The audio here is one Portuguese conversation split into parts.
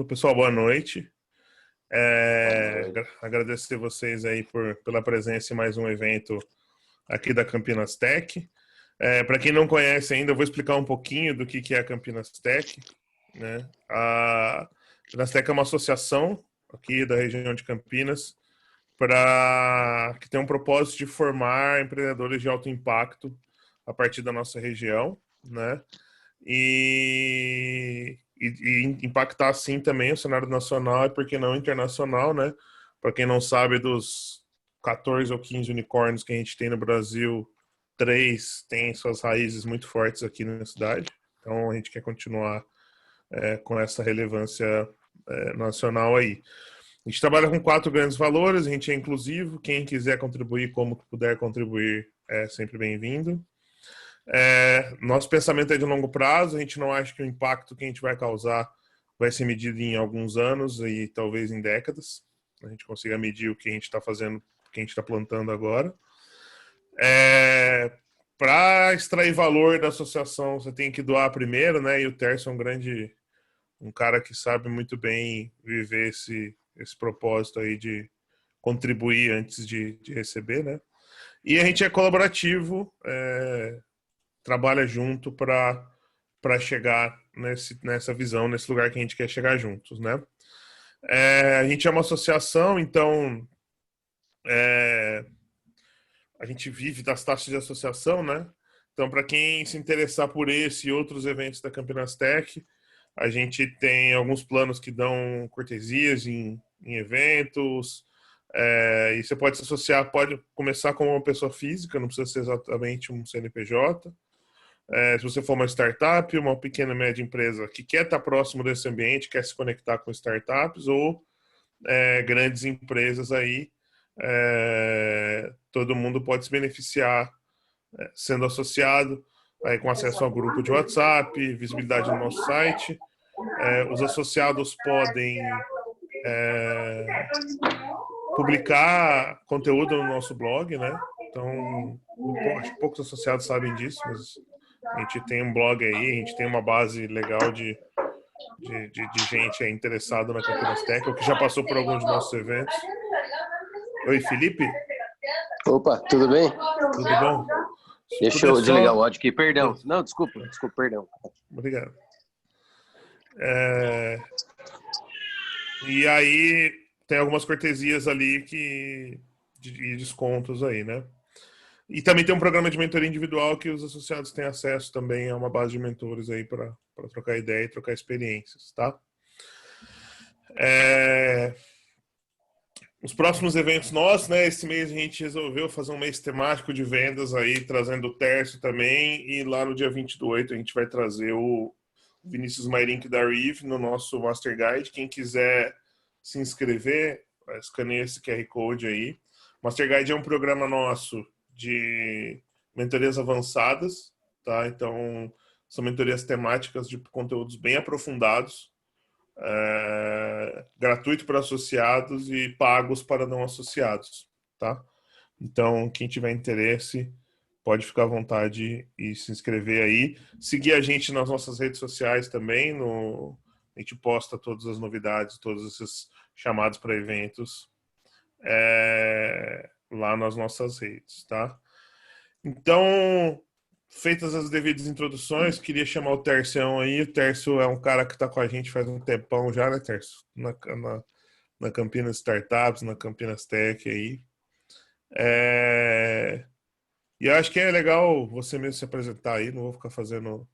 Pessoal, boa noite. Boa noite. Agradecer vocês aí pela presença em mais um evento aqui da Campinas Tech. Para quem não conhece ainda, eu vou explicar um pouquinho do que é a Campinas Tech, né? A Campinas Tech é uma associação aqui da região de Campinas que tem um propósito de formar empreendedores de alto impacto a partir da nossa região, né? E impactar assim também o cenário nacional e, por que não, internacional, né? Para quem não sabe, dos 14 ou 15 unicórnios que a gente tem no Brasil, 3 têm suas raízes muito fortes aqui na cidade. Então a gente quer continuar com essa relevância nacional aí. A gente trabalha com 4 grandes valores, a gente é inclusivo, quem quiser contribuir como puder contribuir é sempre bem-vindo. Nosso pensamento é de longo prazo, a gente não acha que o impacto que a gente vai causar vai ser medido em alguns anos e talvez em décadas. A gente consiga medir o que a gente está fazendo, o que a gente está plantando agora. Para extrair valor da associação, você tem que doar primeiro, né? E o Tércio é um cara que sabe muito bem viver esse propósito aí de contribuir antes de receber, né? E a gente é colaborativo, trabalha junto para chegar nessa visão, nesse lugar que a gente quer chegar juntos, né? A gente é uma associação, então a gente vive das taxas de associação, né? Então, para quem se interessar por esse e outros eventos da Campinas Tech, a gente tem alguns planos que dão cortesias em eventos. E você pode se associar, pode começar como uma pessoa física, não precisa ser exatamente um CNPJ. Se você for uma startup, uma pequena e média empresa que quer estar próximo desse ambiente, quer se conectar com startups, ou grandes empresas aí, todo mundo pode se beneficiar sendo associado, aí, com acesso ao grupo de WhatsApp, visibilidade no nosso site. Os associados podem publicar conteúdo no nosso blog, né? Então, acho que poucos associados sabem disso, mas a gente tem um blog aí, a gente tem uma base legal de gente interessada na Campinas Tech, ou que já passou por alguns dos nossos eventos. Oi, Felipe? Opa, tudo bem? Tudo bom? Deixa eu desligar o áudio aqui, perdão. Não, desculpa, perdão. Obrigado. E aí tem algumas cortesias ali de descontos aí, né? E também tem um programa de mentoria individual que os associados têm acesso também a uma base de mentores aí para trocar ideia e trocar experiências, tá? Os próximos eventos nossos, né? Esse mês a gente resolveu fazer um mês temático de vendas aí, trazendo o Tércio também. E lá no dia 28 a gente vai trazer o Vinícius Mairink da Reeve no nosso Master Guide. Quem quiser se inscrever, escaneia esse QR Code aí. Master Guide é um programa nosso de mentorias avançadas, tá? Então, são mentorias temáticas de conteúdos bem aprofundados, gratuito para associados e pagos para não associados, tá? Então, quem tiver interesse, pode ficar à vontade e se inscrever aí. Seguir a gente nas nossas redes sociais também. A gente posta todas as novidades, todos esses chamados para eventos lá nas nossas redes, tá? Então, feitas as devidas introduções, queria chamar o Tercião aí. O Tércio é um cara que está com a gente faz um tempão já, né, Tércio? Na Campinas Startups, na Campinas Tech aí. E eu acho que é legal você mesmo se apresentar aí, não vou ficar fazendo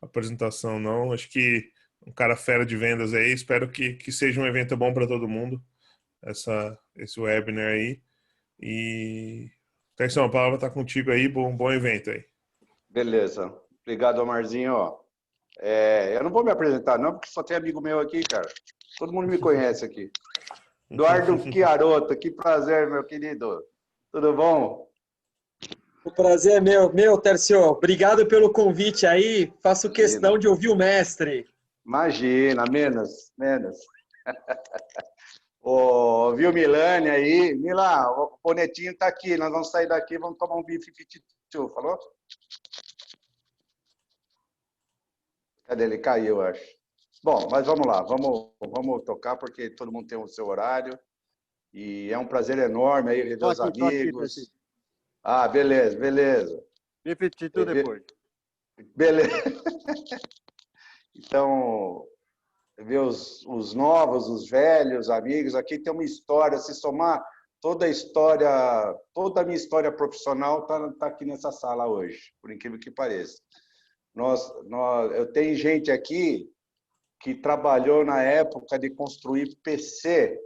apresentação, não. Acho que um cara fera de vendas aí, espero que seja um evento bom para todo mundo, esse webinar aí. E, Terção, a palavra está contigo aí, bom evento aí. Beleza. Obrigado, Amarzinho. Eu não vou me apresentar, não, porque só tem amigo meu aqui, cara. Todo mundo me conhece aqui. Eduardo Chiarotto, que prazer, meu querido. Tudo bom? O prazer é meu, Tercio. Obrigado pelo convite aí. Faço questão de ouvir o mestre. Imagina, menos. Viu, Milane aí? Mila, o Bonetinho tá aqui. Nós vamos sair daqui, vamos tomar um bife 52, falou? Cadê ele? Caiu, acho. Bom, mas vamos lá, vamos tocar, porque todo mundo tem o seu horário. E é um prazer enorme aí rever os amigos. Ah, beleza, beleza. Repetir tudo depois. Beleza. Então, ver os novos, os velhos amigos. Aqui tem uma história, se somar toda a história, toda a minha história profissional tá aqui nessa sala hoje, por incrível que pareça. Eu tenho gente aqui que trabalhou na época de construir PC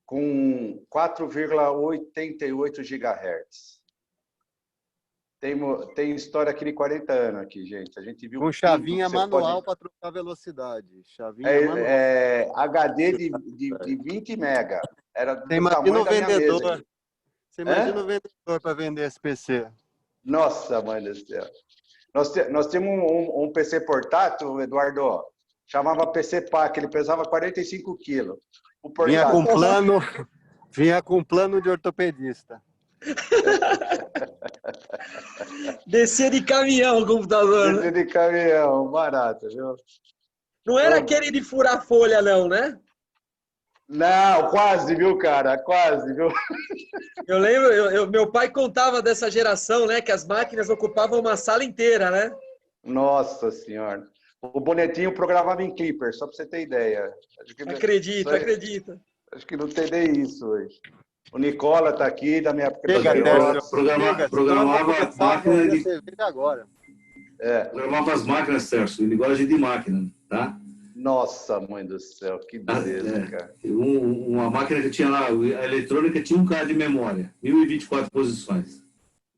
com 4,88 GHz. Tem história aqui de 40 anos aqui, gente. A gente viu com chavinha manual para trocar velocidade. Chavinha manual. HD de 20 mega. Era do Você imagina tamanho o da minha vendedor. mesa. Você imagina o vendedor para vender esse PC. Nossa, mãe do céu. Nós temos um PC portátil, Eduardo, chamava PC PAC, ele pesava 45 quilos. O portátil. Vinha com plano de ortopedista. Descia de caminhão o computador. Descia de caminhão, barato, viu? Não era aquele de furar folha, não, né? Não, quase, viu, cara? Quase, viu? Eu lembro, meu pai contava dessa geração, né? Que as máquinas ocupavam uma sala inteira, né? Nossa Senhora. O bonetinho programava em Clipper, só para você ter ideia. Acredito. Acho que não tem nem isso hoje. O Nicola está aqui, da minha época. Programava máquina de... agora. Programava as máquinas, Tércio. Ele gosta de máquina, tá? Nossa, mãe do céu, que beleza, cara. Uma máquina que tinha lá, a eletrônica tinha 1 K de memória, 1024 posições.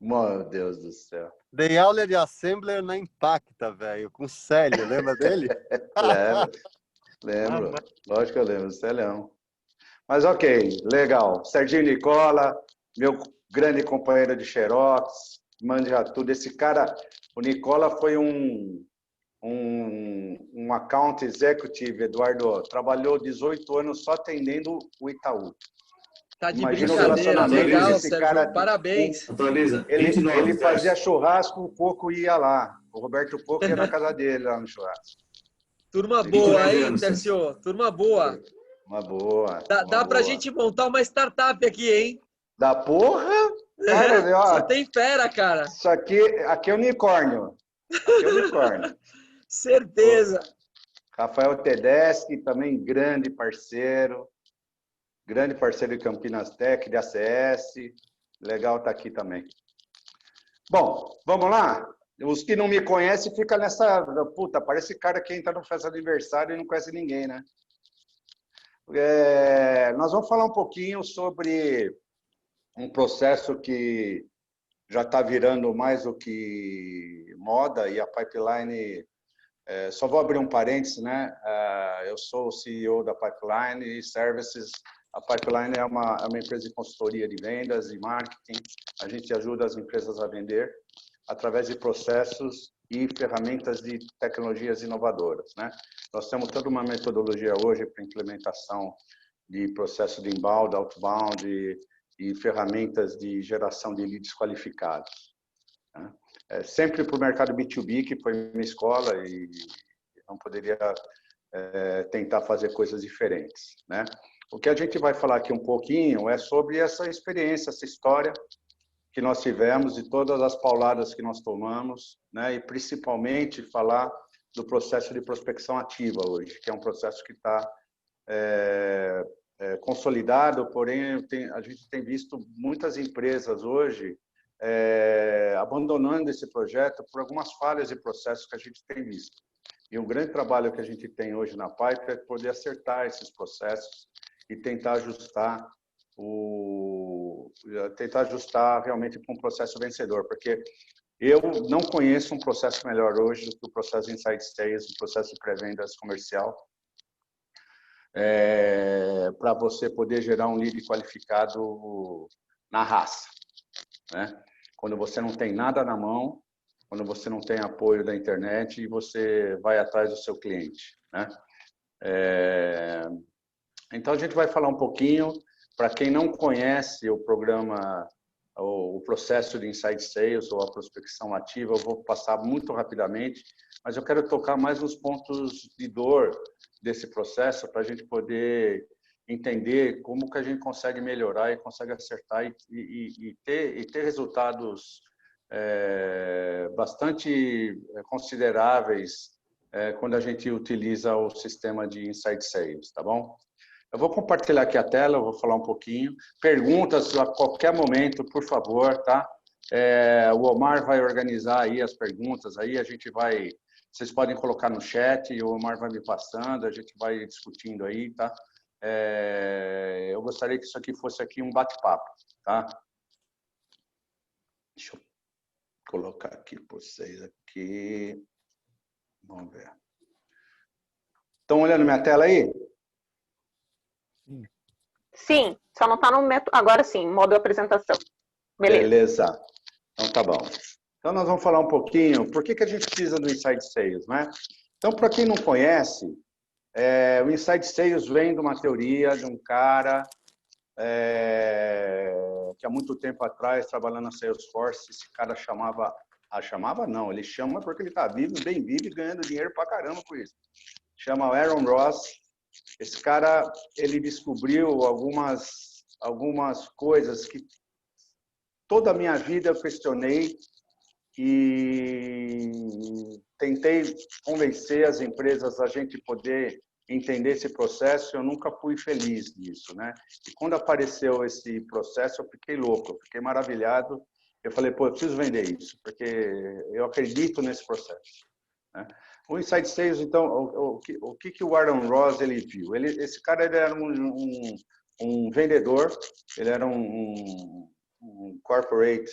Meu Deus do céu. Dei aula de assembler na Impacta, velho, com o Célio, lembra dele? Lembro. Lógico que eu lembro, Célio. Mas ok, legal. Serginho Nicola, meu grande companheiro de Xerox, manja tudo. Esse cara, o Nicola foi um account executive, Eduardo, trabalhou 18 anos só atendendo o Itaú. Tá de Imagina brincadeira, legal, esse cara, parabéns. Atualiza. Ele fazia churrasco, o Coco ia lá. O Roberto Coco ia na casa dele lá no churrasco. Turma boa, hein, Tercio? Turma boa. Uma boa. Dá pra gente montar uma startup aqui, hein? Da porra? Cara, ó, só tem fera, cara. Isso aqui é unicórnio. Aqui é unicórnio. Certeza. Rafael Tedeschi, também grande parceiro de Campinas Tech, de ACS. Legal estar aqui também. Bom, vamos lá? Os que não me conhecem ficam nessa... Puta, parece cara que entra no festa de aniversário e não conhece ninguém, né? Nós vamos falar um pouquinho sobre um processo que já está virando mais do que moda, e a Pipeline... só vou abrir um parênteses, né? Eu sou o CEO da Pipeline Services. A Pipeline é uma empresa de consultoria de vendas e marketing. A gente ajuda as empresas a vender através de processos e ferramentas de tecnologias inovadoras, né? Nós temos toda uma metodologia hoje para implementação de processo de inbound, outbound e ferramentas de geração de leads qualificados, né? Sempre para o mercado B2B, que foi minha escola, e não poderia tentar fazer coisas diferentes, né? O que a gente vai falar aqui um pouquinho é sobre essa experiência, essa história que nós tivemos e todas as pauladas que nós tomamos, né? E principalmente falar do processo de prospecção ativa hoje, que é um processo que está consolidado, porém a gente tem visto muitas empresas hoje abandonando esse projeto por algumas falhas de processo que a gente tem visto. E um grande trabalho que a gente tem hoje na Pipe é poder acertar esses processos e tentar ajustar realmente para um processo vencedor, porque eu não conheço um processo melhor hoje do que o processo de Inside Sales, o processo de pré-vendas comercial, para você poder gerar um lead qualificado na raça, né? Quando você não tem nada na mão, quando você não tem apoio da internet e você vai atrás do seu cliente, né? Então, a gente vai falar um pouquinho, para quem não conhece o programa o processo de inside sales ou a prospecção ativa, eu vou passar muito rapidamente, mas eu quero tocar mais nos pontos de dor desse processo para a gente poder entender como que a gente consegue melhorar e consegue acertar e ter resultados bastante consideráveis quando a gente utiliza o sistema de inside sales, tá bom? Eu vou compartilhar aqui a tela, eu vou falar um pouquinho. Perguntas a qualquer momento, por favor, tá? O Omar vai organizar aí as perguntas, aí a gente vai... Vocês podem colocar no chat e o Omar vai me passando, a gente vai discutindo aí, tá? Eu gostaria que isso aqui fosse aqui um bate-papo, tá? Deixa eu colocar aqui para vocês aqui. Vamos ver. Estão olhando minha tela aí? Sim, só não está no método. Agora sim, modo apresentação. Beleza. Então tá bom. Então nós vamos falar um pouquinho por que a gente precisa do Inside Sales, né? Então, para quem não conhece, o Inside Sales vem de uma teoria de um cara que há muito tempo atrás, trabalhando na Salesforce, esse cara chamava não, ele chama porque ele está vivo, bem vivo e ganhando dinheiro pra caramba com isso. Chama Aaron Ross. Esse cara, ele descobriu algumas coisas que toda a minha vida eu questionei e tentei convencer as empresas a gente poder entender esse processo. Eu nunca fui feliz nisso, né? E quando apareceu esse processo, eu fiquei louco, eu fiquei maravilhado. Eu falei, pô, eu preciso vender isso, porque eu acredito nesse processo, né? O Inside Sales, então, o que o Aaron Ross ele viu? Esse cara ele era um vendedor, ele era um corporate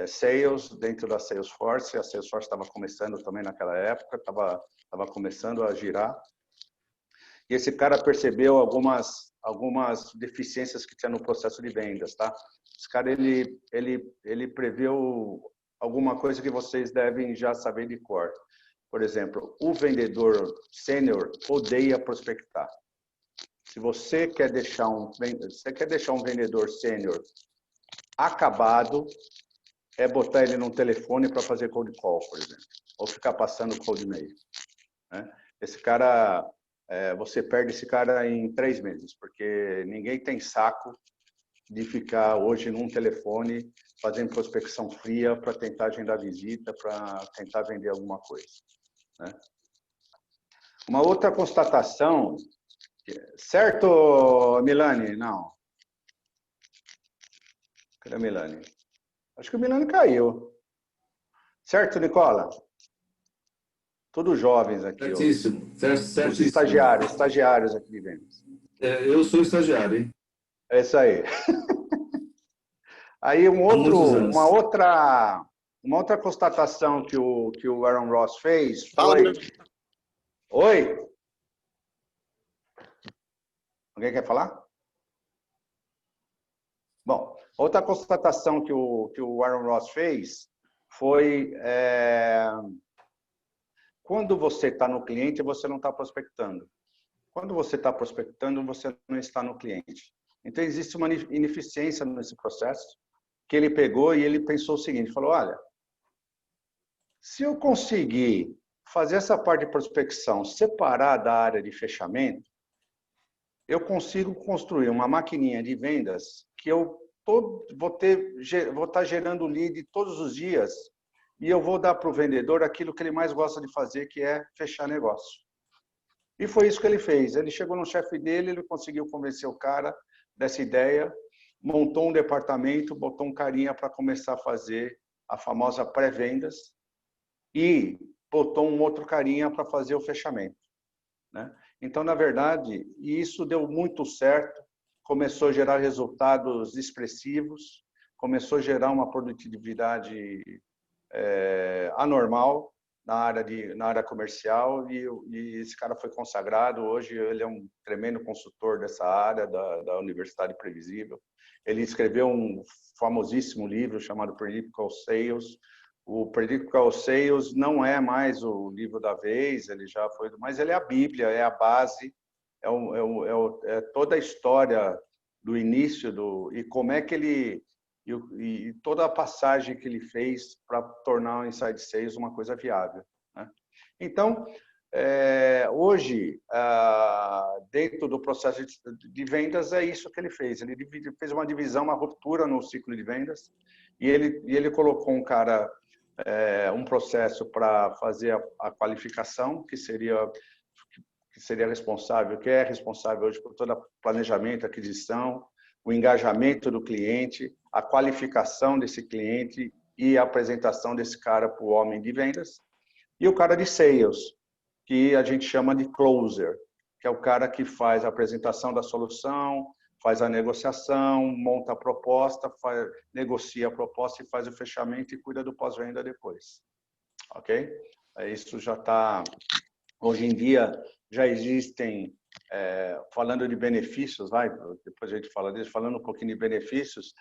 sales dentro da Salesforce. A Salesforce estava começando também naquela época, estava começando a girar. E esse cara percebeu algumas deficiências que tinha no processo de vendas, tá? Esse cara ele previu alguma coisa que vocês devem já saber de cor. Por exemplo, o vendedor sênior odeia prospectar. Se você quer deixar um vendedor sênior acabado, é botar ele num telefone para fazer cold call, por exemplo, ou ficar passando cold mail, né? Esse cara, você perde esse cara em 3 meses, porque ninguém tem saco de ficar hoje num telefone fazendo prospecção fria para tentar agendar visita, para tentar vender alguma coisa, né? Uma outra constatação, certo, Milani? Não. Cadê a Milani? Acho que o Milani caiu. Certo, Nicola? Todos jovens aqui. Certíssimo. Certíssimo. Estagiários aqui de vendas. Eu sou estagiário, hein? É isso aí. Aí uma outra constatação que o Aaron Ross fez foi... Oi? Alguém quer falar? Bom, outra constatação que o Aaron Ross fez foi quando você está no cliente, você não está prospectando. Quando você está prospectando, você não está no cliente. Então, existe uma ineficiência nesse processo que ele pegou e ele pensou o seguinte, falou, olha, se eu conseguir fazer essa parte de prospecção separar da área de fechamento, eu consigo construir uma maquininha de vendas que eu vou estar gerando lead todos os dias e eu vou dar para o vendedor aquilo que ele mais gosta de fazer, que é fechar negócio. E foi isso que ele fez. Ele chegou no chefe dele, ele conseguiu convencer o cara dessa ideia, montou um departamento, botou um carinha para começar a fazer a famosa pré-vendas e botou um outro carinha para fazer o fechamento, né? Então, na verdade, isso deu muito certo, começou a gerar resultados expressivos, começou a gerar uma produtividade anormal na área comercial e esse cara foi consagrado. Hoje ele é um tremendo consultor dessa área da Universidade Previsível. Ele escreveu um famosíssimo livro chamado Predictable Sales. O Predictable Sales não é mais o livro da vez, ele já foi, mas ele é a Bíblia, é a base, é toda a história do início e como é que ele e toda a passagem que ele fez para tornar o Inside Sales uma coisa viável, né? Então, hoje, dentro do processo de vendas, é isso que ele fez. Ele fez uma divisão, uma ruptura no ciclo de vendas, e ele colocou um cara, um processo para fazer a qualificação, que é responsável hoje por todo o planejamento, aquisição, o engajamento do cliente, a qualificação desse cliente e a apresentação desse cara para o homem de vendas. E o cara de sales, que a gente chama de closer, que é o cara que faz a apresentação da solução, faz a negociação, monta a proposta, negocia a proposta e faz o fechamento e cuida do pós-venda depois. Ok? Isso já está... Hoje em dia já existem, falando de benefícios, depois a gente fala disso, falando um pouquinho de benefícios,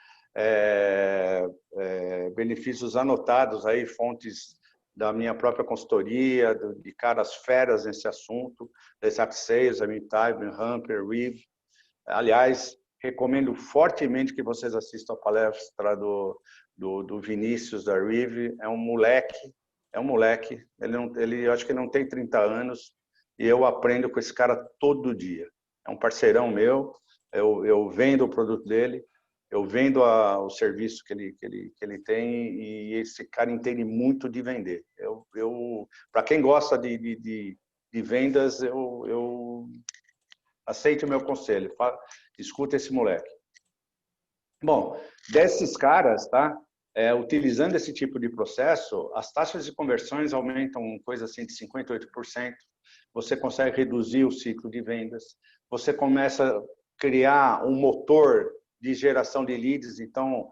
benefícios anotados aí, fontes da minha própria consultoria, de caras feras nesse assunto, Exact Sales, Amityville, Hamper, Reeve. Aliás, recomendo fortemente que vocês assistam a palestra do Vinícius da Reeve. É um moleque, ele eu acho que ele não tem 30 anos, e eu aprendo com esse cara todo dia. É um parceirão meu, eu vendo o produto dele, eu vendo o serviço que ele tem, e esse cara entende muito de vender. Para quem gosta de vendas, eu aceito o meu conselho, escuta esse moleque. Bom, desses caras, tá? Utilizando esse tipo de processo, as taxas de conversões aumentam coisa assim de 58%, você consegue reduzir o ciclo de vendas, você começa a criar um motor de geração de leads, então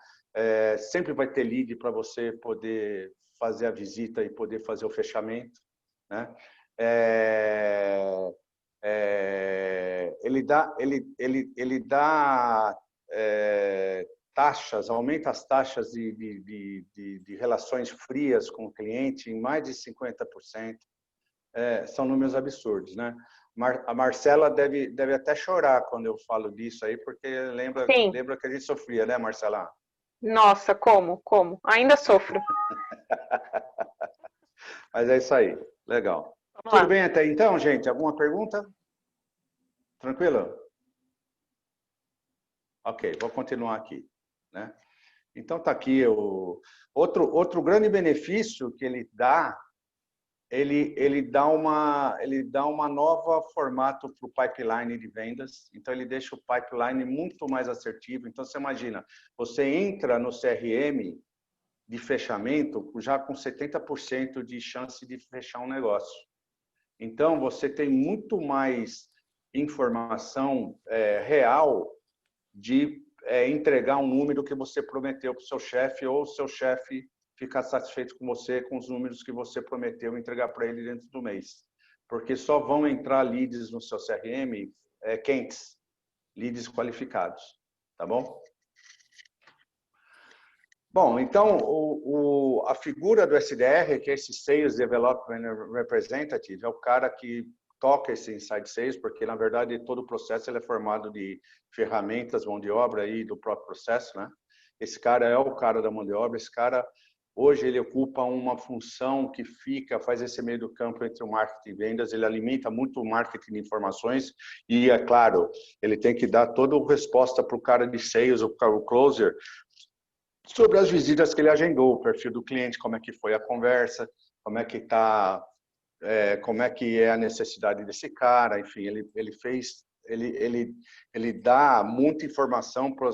sempre vai ter lead para você poder fazer a visita e poder fazer o fechamento, né? Ele dá taxas, aumenta as taxas de relações frias com o cliente em mais de 50%. São números absurdos, né? A Marcela deve até chorar quando eu falo disso aí, porque lembra que a gente sofria, né, Marcela? Nossa, como? Ainda sofro. Mas é isso aí, legal. Tudo bem até então, gente? Alguma pergunta? Tranquilo? Ok, vou continuar aqui, né? Então tá aqui outro grande benefício que ele dá. Ele dá uma nova formato para o pipeline de vendas. Então ele deixa o pipeline muito mais assertivo. Então você imagina, você entra no CRM de fechamento já com 70% de chance de fechar um negócio. Então você tem muito mais informação real de entregar um número que você prometeu para o seu chefe, ou o seu chefe ficar satisfeito com você, com os números que você prometeu entregar para ele dentro do mês. Porque só vão entrar leads no seu CRM quentes, leads qualificados, tá bom? Bom, então, a figura do SDR, que é esse Sales Development Representative, é o cara que toca esse Inside Sales, porque, na verdade, todo o processo ele é formado de ferramentas, mão de obra e do próprio processo, né? Esse cara é o cara da mão de obra, esse cara... Hoje ele ocupa uma função que faz esse meio do campo entre o marketing e vendas, ele alimenta muito o marketing de informações e, é claro, ele tem que dar toda a resposta para o cara de sales, o closer, sobre as visitas que ele agendou, o perfil do cliente, como é que foi a conversa, como é que está, como é que é a necessidade desse cara, enfim, ele dá muita informação para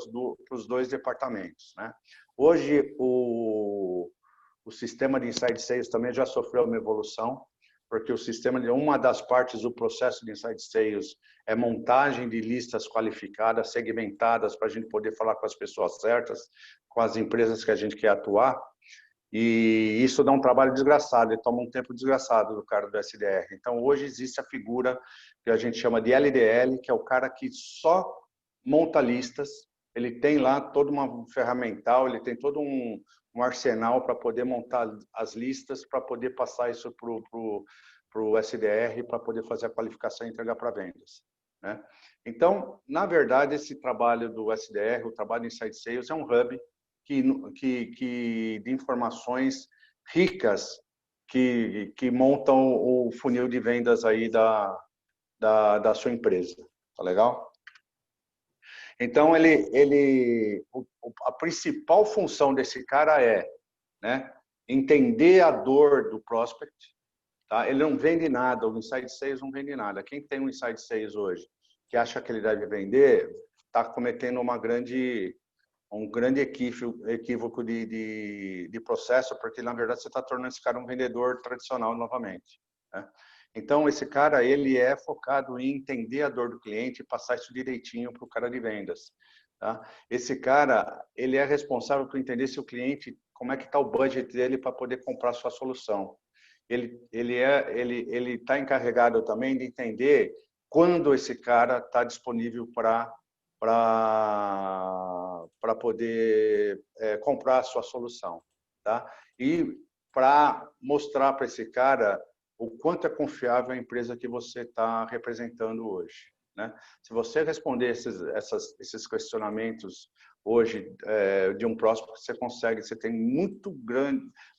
os dois departamentos, né? Hoje, o sistema de Inside Sales também já sofreu uma evolução, porque uma das partes do processo de Inside Sales é montagem de listas qualificadas, segmentadas, para a gente poder falar com as pessoas certas, com as empresas que a gente quer atuar. E isso dá um trabalho desgraçado, ele toma um tempo desgraçado do cara do SDR. Então, hoje existe a figura que a gente chama de LDL, que é o cara que só monta listas. Ele tem lá toda uma ferramental, ele tem todo um arsenal para poder montar as listas, para poder passar isso para o SDR, para poder fazer a qualificação e entregar para vendas, né? Então, na verdade, esse trabalho do SDR, o trabalho de Inside Sales, é um hub de informações ricas que montam o funil de vendas aí da sua empresa. Tá legal? Então, a principal função desse cara é, né, entender a dor do prospect. Tá? Ele não vende nada, o Inside Sales não vende nada. Quem tem um Inside Sales hoje, que acha que ele deve vender, está cometendo um grande equívoco de processo, porque, na verdade, você está tornando esse cara um vendedor tradicional novamente. Né? Então, esse cara, ele é focado em entender a dor do cliente e passar isso direitinho para o cara de vendas. Tá? Esse cara, ele é responsável por entender se o cliente, como é que está o budget dele para poder comprar a sua solução. Ele está encarregado também de entender quando esse cara está disponível para poder comprar a sua solução. Tá? E para mostrar para esse cara o quanto é confiável a empresa que você está representando hoje. Né? Se você responder esses questionamentos hoje de um prospect, você tem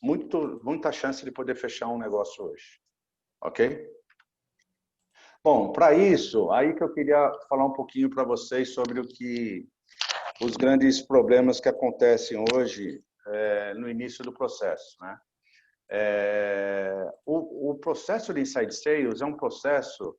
muita chance de poder fechar um negócio hoje. Ok? Bom, para isso, aí que eu queria falar um pouquinho para vocês sobre os grandes problemas que acontecem hoje no início do processo. Né? O processo de Inside Sales é um processo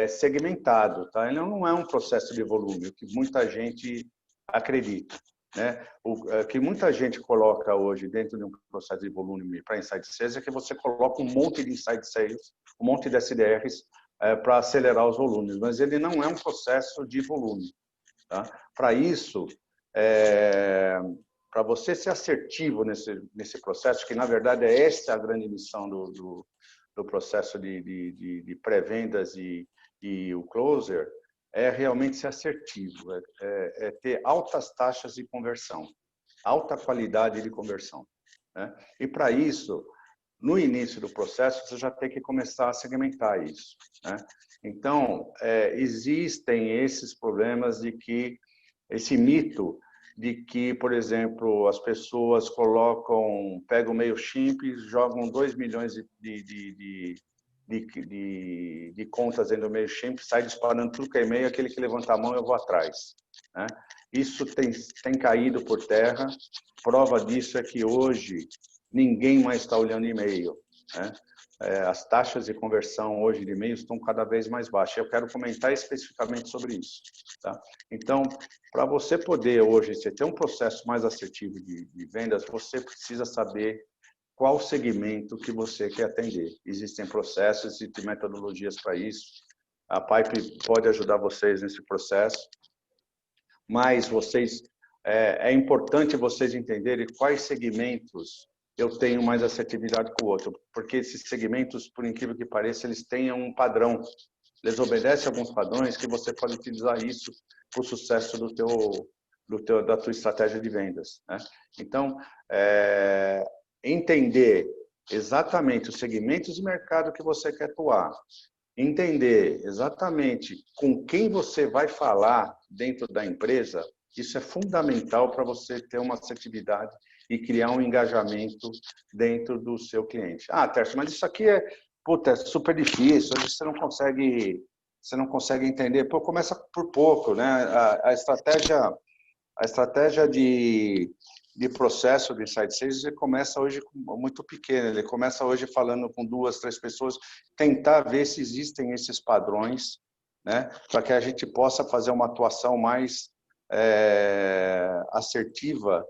segmentado, tá? Ele não é um processo de volume, o que muita gente acredita. Né? O que muita gente coloca hoje dentro de um processo de volume para Inside Sales é que você coloca um monte de Inside Sales, um monte de SDRs para acelerar os volumes, mas ele não é um processo de volume. Tá? Para isso, para você ser assertivo nesse processo, que na verdade essa a grande missão do processo de pré-vendas e o closer, é realmente ser assertivo, ter altas taxas de conversão, alta qualidade de conversão. Né? E para isso, no início do processo, você já tem que começar a segmentar isso. Né? Então, existem esses problemas esse mito de que, por exemplo, as pessoas pegam o MailChimp, jogam 2 milhões de contas dentro do MailChimp, sai disparando tudo que é e-mail, aquele que levanta a mão eu vou atrás. Né? Isso tem caído por terra. Prova disso é que hoje ninguém mais está olhando e-mail. Né? As taxas de conversão hoje de e-mails estão cada vez mais baixas. Eu quero comentar especificamente sobre isso. Tá? Então, para você poder hoje ter um processo mais assertivo de vendas, você precisa saber qual segmento que você quer atender. Existem processos e metodologias para isso. A Pipe pode ajudar vocês nesse processo, mas é importante vocês entenderem quais segmentos eu tenho mais assertividade com o outro, porque esses segmentos, por incrível que pareça, eles têm um padrão. Eles obedecem a alguns padrões que você pode utilizar isso para o sucesso da tua estratégia de vendas. Né? Então, entender exatamente os segmentos de mercado que você quer atuar, entender exatamente com quem você vai falar dentro da empresa, isso é fundamental para você ter uma assertividade e criar um engajamento dentro do seu cliente. Ah, Tércio, mas isso aqui é super difícil, você não consegue entender. Pô, começa por pouco, né? A estratégia de processo de Inside Sales começa hoje muito pequena. Ele começa hoje falando com 2, 3 pessoas, tentar ver se existem esses padrões, né? Para que a gente possa fazer uma atuação mais assertiva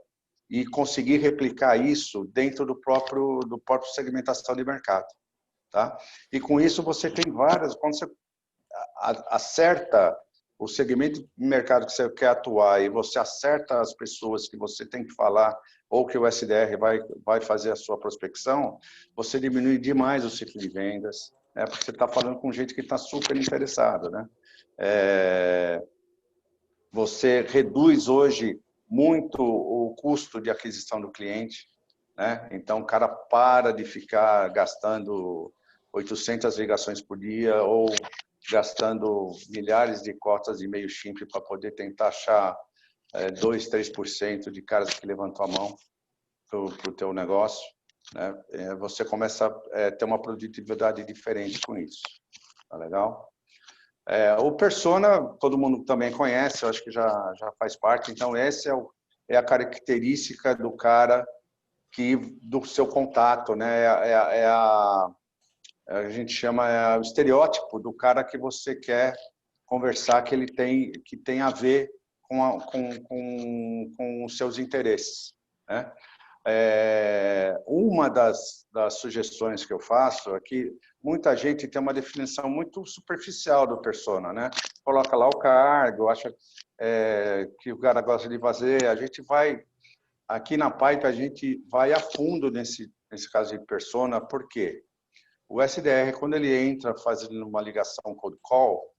e conseguir replicar isso dentro do próprio segmentação de mercado. Tá? E com isso você tem várias, quando você acerta o segmento de mercado que você quer atuar e você acerta as pessoas que você tem que falar ou que o SDR vai fazer a sua prospecção, você diminui demais o ciclo de vendas, né? Porque você está falando com gente que está super interessada. Né? Você reduz hoje muito o custo de aquisição do cliente. Né? Então, o cara para de ficar gastando 800 ligações por dia ou gastando milhares de cotas de MailChimp para poder tentar achar 2, 3% de caras que levantam a mão para o teu negócio, né? Você começa a ter uma produtividade diferente com isso. Tá legal? O persona, todo mundo também conhece, eu acho que já faz parte. Então, essa é a característica do cara do seu contato, né? A gente chama o estereótipo do cara que você quer conversar, que tem a ver com os seus interesses, né? Uma das sugestões que eu faço é que muita gente tem uma definição muito superficial do persona, né? Coloca lá o cargo, acha que o cara gosta de fazer. A gente vai, aqui na Pipe, a gente vai a fundo nesse caso de persona. Por quê? O SDR, quando ele entra fazendo uma ligação cold call,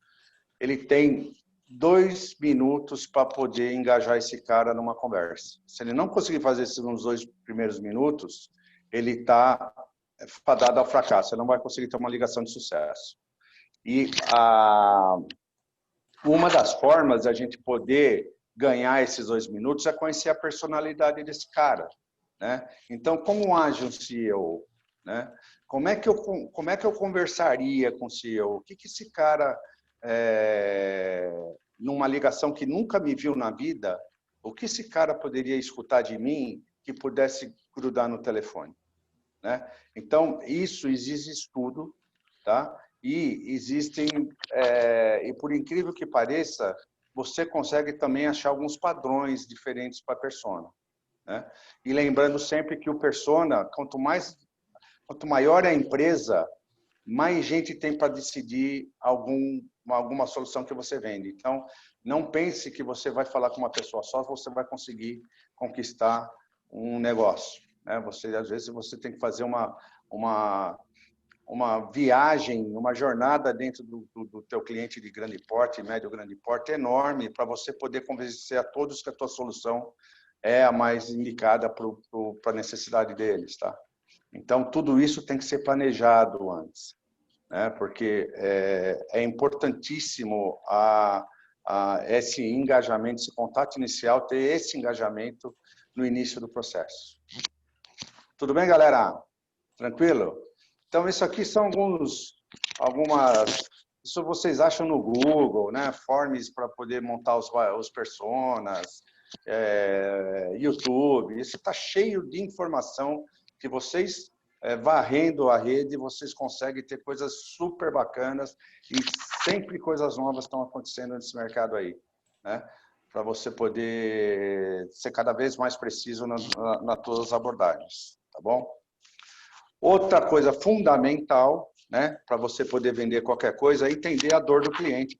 ele tem 2 minutos para poder engajar esse cara numa conversa. Se ele não conseguir fazer isso nos 2 primeiros minutos, ele está fadado ao fracasso. Você não vai conseguir ter uma ligação de sucesso. E uma das formas de a gente poder ganhar esses 2 minutos é conhecer a personalidade desse cara, né? Então, como age um CEO, né? Como é que eu conversaria com o CEO? O que esse cara, numa ligação que nunca me viu na vida, o que esse cara poderia escutar de mim que pudesse grudar no telefone, né? Então, existe estudo, tá? E existem, e por incrível que pareça, você consegue também achar alguns padrões diferentes para a persona, né? E lembrando sempre que o persona, quanto maior é a empresa, mais gente tem para decidir alguma solução que você vende. Então, não pense que você vai falar com uma pessoa só, você vai conseguir conquistar um negócio, né? Às vezes, você tem que fazer uma viagem, uma jornada dentro do teu cliente de grande porte, médio grande porte, enorme, para você poder convencer a todos que a tua solução é a mais indicada para a necessidade deles, tá? Então, tudo isso tem que ser planejado antes, né? Porque é importantíssimo esse engajamento, esse contato inicial, ter esse engajamento no início do processo. Tudo bem, galera? Tranquilo? Então, isso aqui são isso vocês acham no Google, né? Forms para poder montar os personas, YouTube. Isso está cheio de informação que vocês, varrendo a rede, vocês conseguem ter coisas super bacanas e sempre coisas novas estão acontecendo nesse mercado aí, né? Para você poder ser cada vez mais preciso nas suas abordagens, tá bom? Outra coisa fundamental, né, para você poder vender qualquer coisa, é entender a dor do cliente.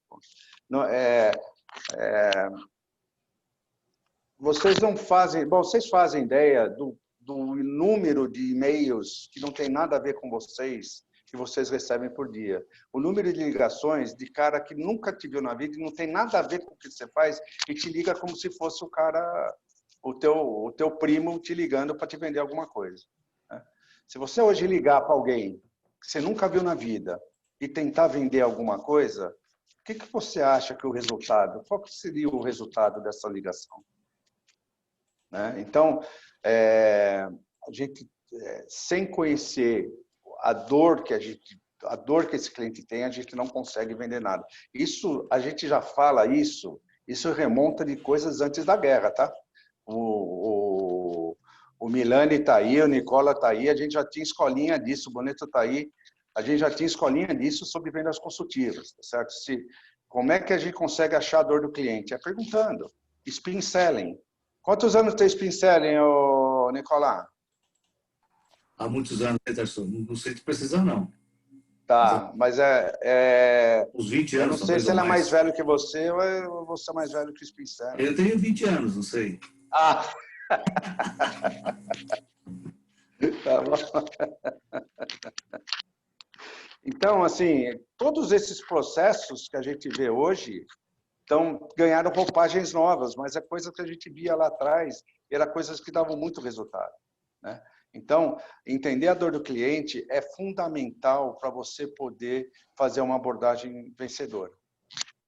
Vocês não fazem... Bom, vocês fazem ideia do número de e-mails que não tem nada a ver com vocês, que vocês recebem por dia. O número de ligações de cara que nunca te viu na vida e não tem nada a ver com o que você faz e te liga como se fosse o teu primo te ligando para te vender alguma coisa, né? Se você hoje ligar para alguém que você nunca viu na vida e tentar vender alguma coisa, o que você acha que qual que seria o resultado dessa ligação, né? Então, a gente, sem conhecer a dor que esse cliente tem, a gente não consegue vender nada. Isso, a gente já fala isso remonta de coisas antes da guerra, tá? O Milani está aí, o Nicola está aí, a gente já tinha escolinha disso, o Boneto está aí, a gente já tinha escolinha disso sobre vendas consultivas, tá certo? Como é que a gente consegue achar a dor do cliente? É perguntando. Spin selling. Quantos anos tem spin selling, Nicola? Há muitos anos, Peterson. Não sei te precisar, não. Tá, mas uns 20 anos. Eu não sei se ele é mais velho que você ou você é mais velho que o spin selling. Eu tenho 20 anos, não sei. Ah! Tá bom. Então, assim, todos esses processos que a gente vê hoje ganharam roupagens novas, mas é coisa que a gente via lá atrás, era coisas que davam muito resultado, né? Então, entender a dor do cliente é fundamental para você poder fazer uma abordagem vencedora,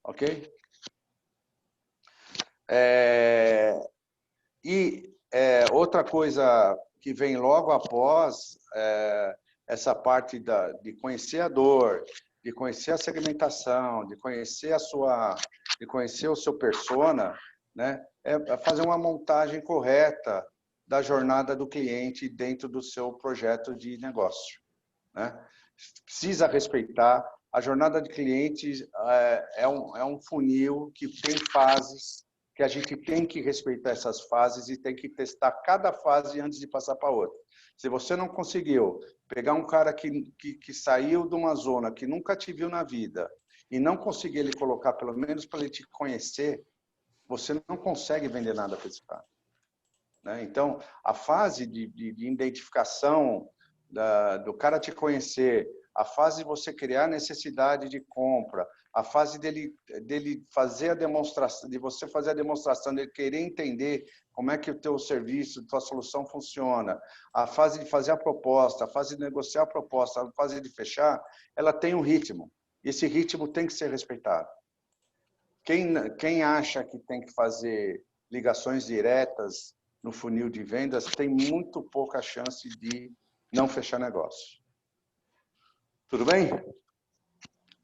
ok? Outra coisa que vem logo após essa parte de conhecer a dor, de conhecer a segmentação, de conhecer o seu persona, né? É fazer uma montagem correta da jornada do cliente dentro do seu projeto de negócio, né? Precisa respeitar. A jornada de cliente é um funil que tem fases, que a gente tem que respeitar essas fases e tem que testar cada fase antes de passar para outra. Se você não conseguiu pegar um cara que saiu de uma zona que nunca te viu na vida e não conseguir ele colocar, pelo menos para ele te conhecer, você não consegue vender nada para esse cara, né? Então, a fase de identificação do cara te conhecer, a fase de você criar necessidade de compra, a fase dele fazer a demonstração, de você fazer a demonstração, dele querer entender como é que o teu serviço, a tua solução funciona, a fase de fazer a proposta, a fase de negociar a proposta, a fase de fechar, ela tem um ritmo. Esse ritmo tem que ser respeitado. Quem acha que tem que fazer ligações diretas no funil de vendas tem muito pouca chance de não fechar negócio. Tudo bem?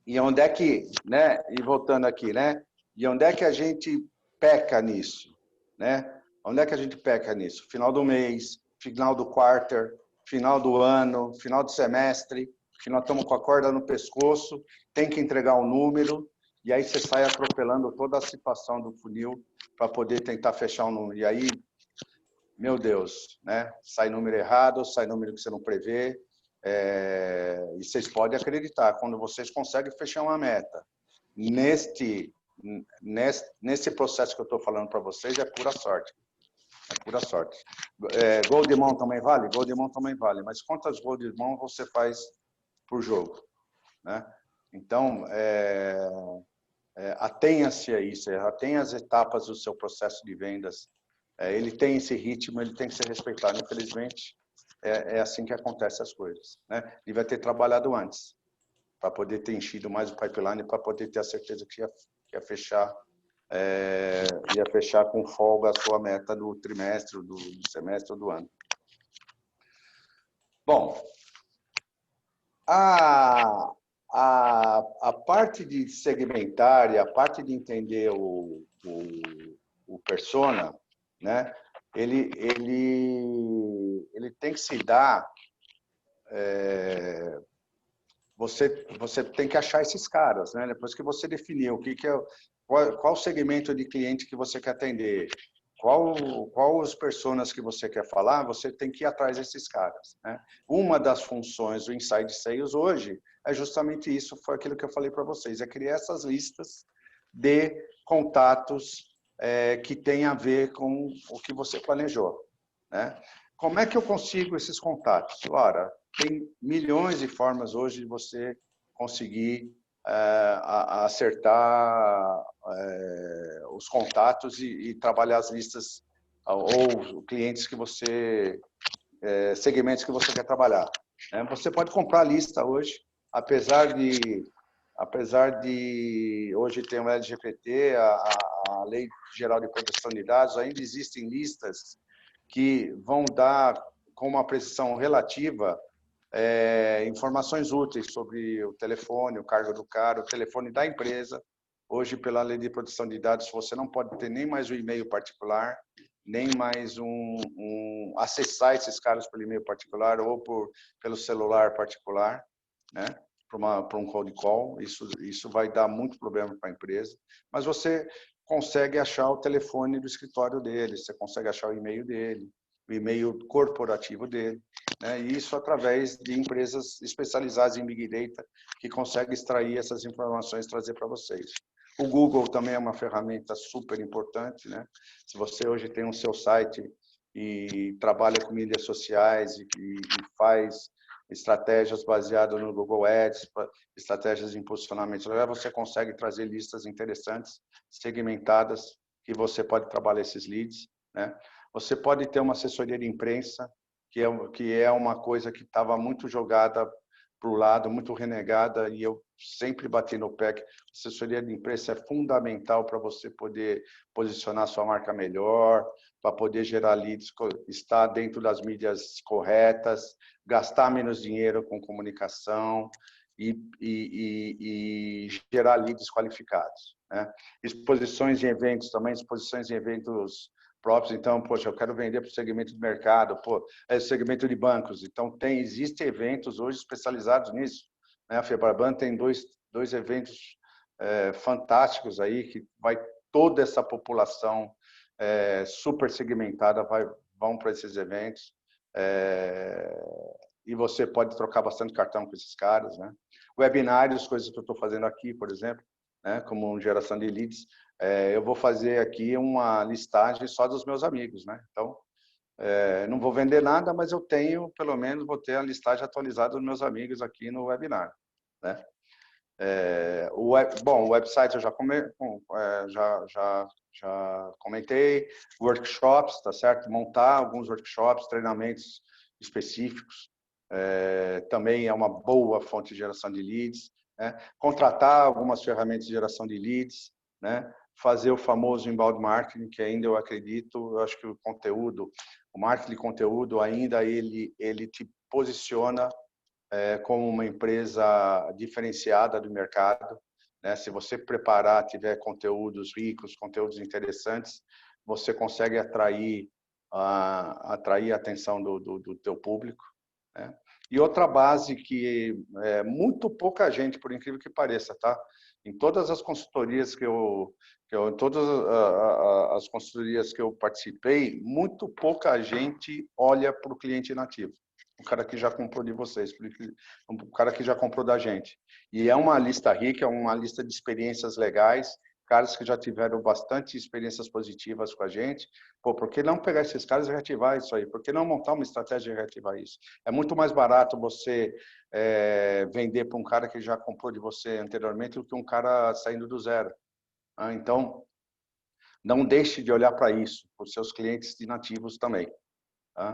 E onde é que, né? E voltando aqui, né? E onde é que a gente peca nisso, né? Onde é que a gente peca nisso? Final do mês, final do quarter, final do ano, final do semestre, que nós estamos com a corda no pescoço, tem que entregar um número, e aí você sai atropelando toda a situação do funil para poder tentar fechar um número. E aí, meu Deus, né? Sai número errado, sai número que você não prevê. E vocês podem acreditar, quando vocês conseguem fechar uma meta, nesse processo que eu estou falando para vocês, é pura sorte. É pura sorte. Gold Demon também vale? Gold Demon também vale. Mas quantas Gold Demon você faz por jogo, né? Então, atenha-se a isso, atenha as etapas do seu processo de vendas. Ele tem esse ritmo, ele tem que ser respeitado. Infelizmente, é assim que acontecem as coisas, né? Ele vai ter trabalhado antes, para poder ter enchido mais o pipeline, para poder ter a certeza que ia fechar com folga a sua meta do trimestre, do semestre ou do ano. Bom, a parte de segmentar e a parte de entender o persona, né? Ele tem que se dar. Você tem que achar esses caras, né? Depois que você definiu qual segmento de cliente que você quer atender, qual os personas que você quer falar, você tem que ir atrás desses caras, né? Uma das funções do Inside Sales hoje é justamente isso, foi aquilo que eu falei para vocês, é criar essas listas de contatos que tem a ver com o que você planejou, né? Como é que eu consigo esses contatos? Ora, tem milhões de formas hoje de você conseguir acertar os contatos e trabalhar as listas ou clientes que você, segmentos que você quer trabalhar, né? Você pode comprar a lista hoje, apesar de hoje ter um LGPD, a Lei Geral de Proteção de Dados, ainda existem listas que vão dar com uma precisão relativa informações úteis sobre o telefone, o cargo do cara, o telefone da empresa. Hoje, pela Lei de Proteção de Dados, você não pode ter nem mais um e-mail particular, nem mais acessar esses caras pelo e-mail particular ou pelo celular particular, né? Para um cold call. Isso vai dar muito problema para a empresa. Mas você consegue achar o telefone do escritório dele, você consegue achar o e-mail dele, o e-mail corporativo dele, né? E isso através de empresas especializadas em Big Data que conseguem extrair essas informações e trazer para vocês. O Google também é uma ferramenta super importante, né? Se você hoje tem o seu site e trabalha com mídias sociais e faz estratégias baseadas no Google Ads, estratégias de impulsionamento, você consegue trazer listas interessantes, segmentadas, que você pode trabalhar esses leads, né? Você pode ter uma assessoria de imprensa, que é uma coisa que estava muito jogada o lado, muito renegada, e eu sempre bati no pé que assessoria de imprensa é fundamental para você poder posicionar sua marca melhor, para poder gerar leads, estar dentro das mídias corretas, gastar menos dinheiro com comunicação e gerar leads qualificados, né? Exposições em eventos também, exposições em eventos próprios. Então, poxa, eu quero vender para o segmento de mercado, segmento de bancos. Então, existem eventos hoje especializados nisso, né? A Febraban tem dois eventos fantásticos aí, que vai toda essa população super segmentada vão para esses eventos. E você pode trocar bastante cartão com esses caras, né? Webinários, coisas que eu estou fazendo aqui, por exemplo, né? Como geração de leads. Eu vou fazer aqui uma listagem só dos meus amigos, né? Então, não vou vender nada, mas eu tenho, pelo menos, vou ter a listagem atualizada dos meus amigos aqui no webinar, né? Bom, o website eu já comentei, workshops, tá certo? Montar alguns workshops, treinamentos específicos, também é uma boa fonte de geração de leads, né? Contratar algumas ferramentas de geração de leads, né? Fazer o famoso inbound marketing, que ainda eu acredito, eu acho que o marketing de conteúdo ainda ele te posiciona como uma empresa diferenciada do mercado, né? Se você preparar, tiver conteúdos ricos, conteúdos interessantes, você consegue atrair a atenção do teu público, né? E outra base que muito pouca gente, por incrível que pareça, tá? Em todas as consultorias as consultorias que eu participei, muito pouca gente olha para o cliente nativo. O cara que já comprou de vocês, o cara que já comprou da gente. E é uma lista rica, é uma lista de experiências legais, caras que já tiveram bastante experiências positivas com a gente. Pô, por que não pegar esses caras e reativar isso aí? Por que não montar uma estratégia de reativar isso? É muito mais barato você vender para um cara que já comprou de você anteriormente do que um cara saindo do zero. Então, não deixe de olhar para isso, para os seus clientes nativos também. Tá?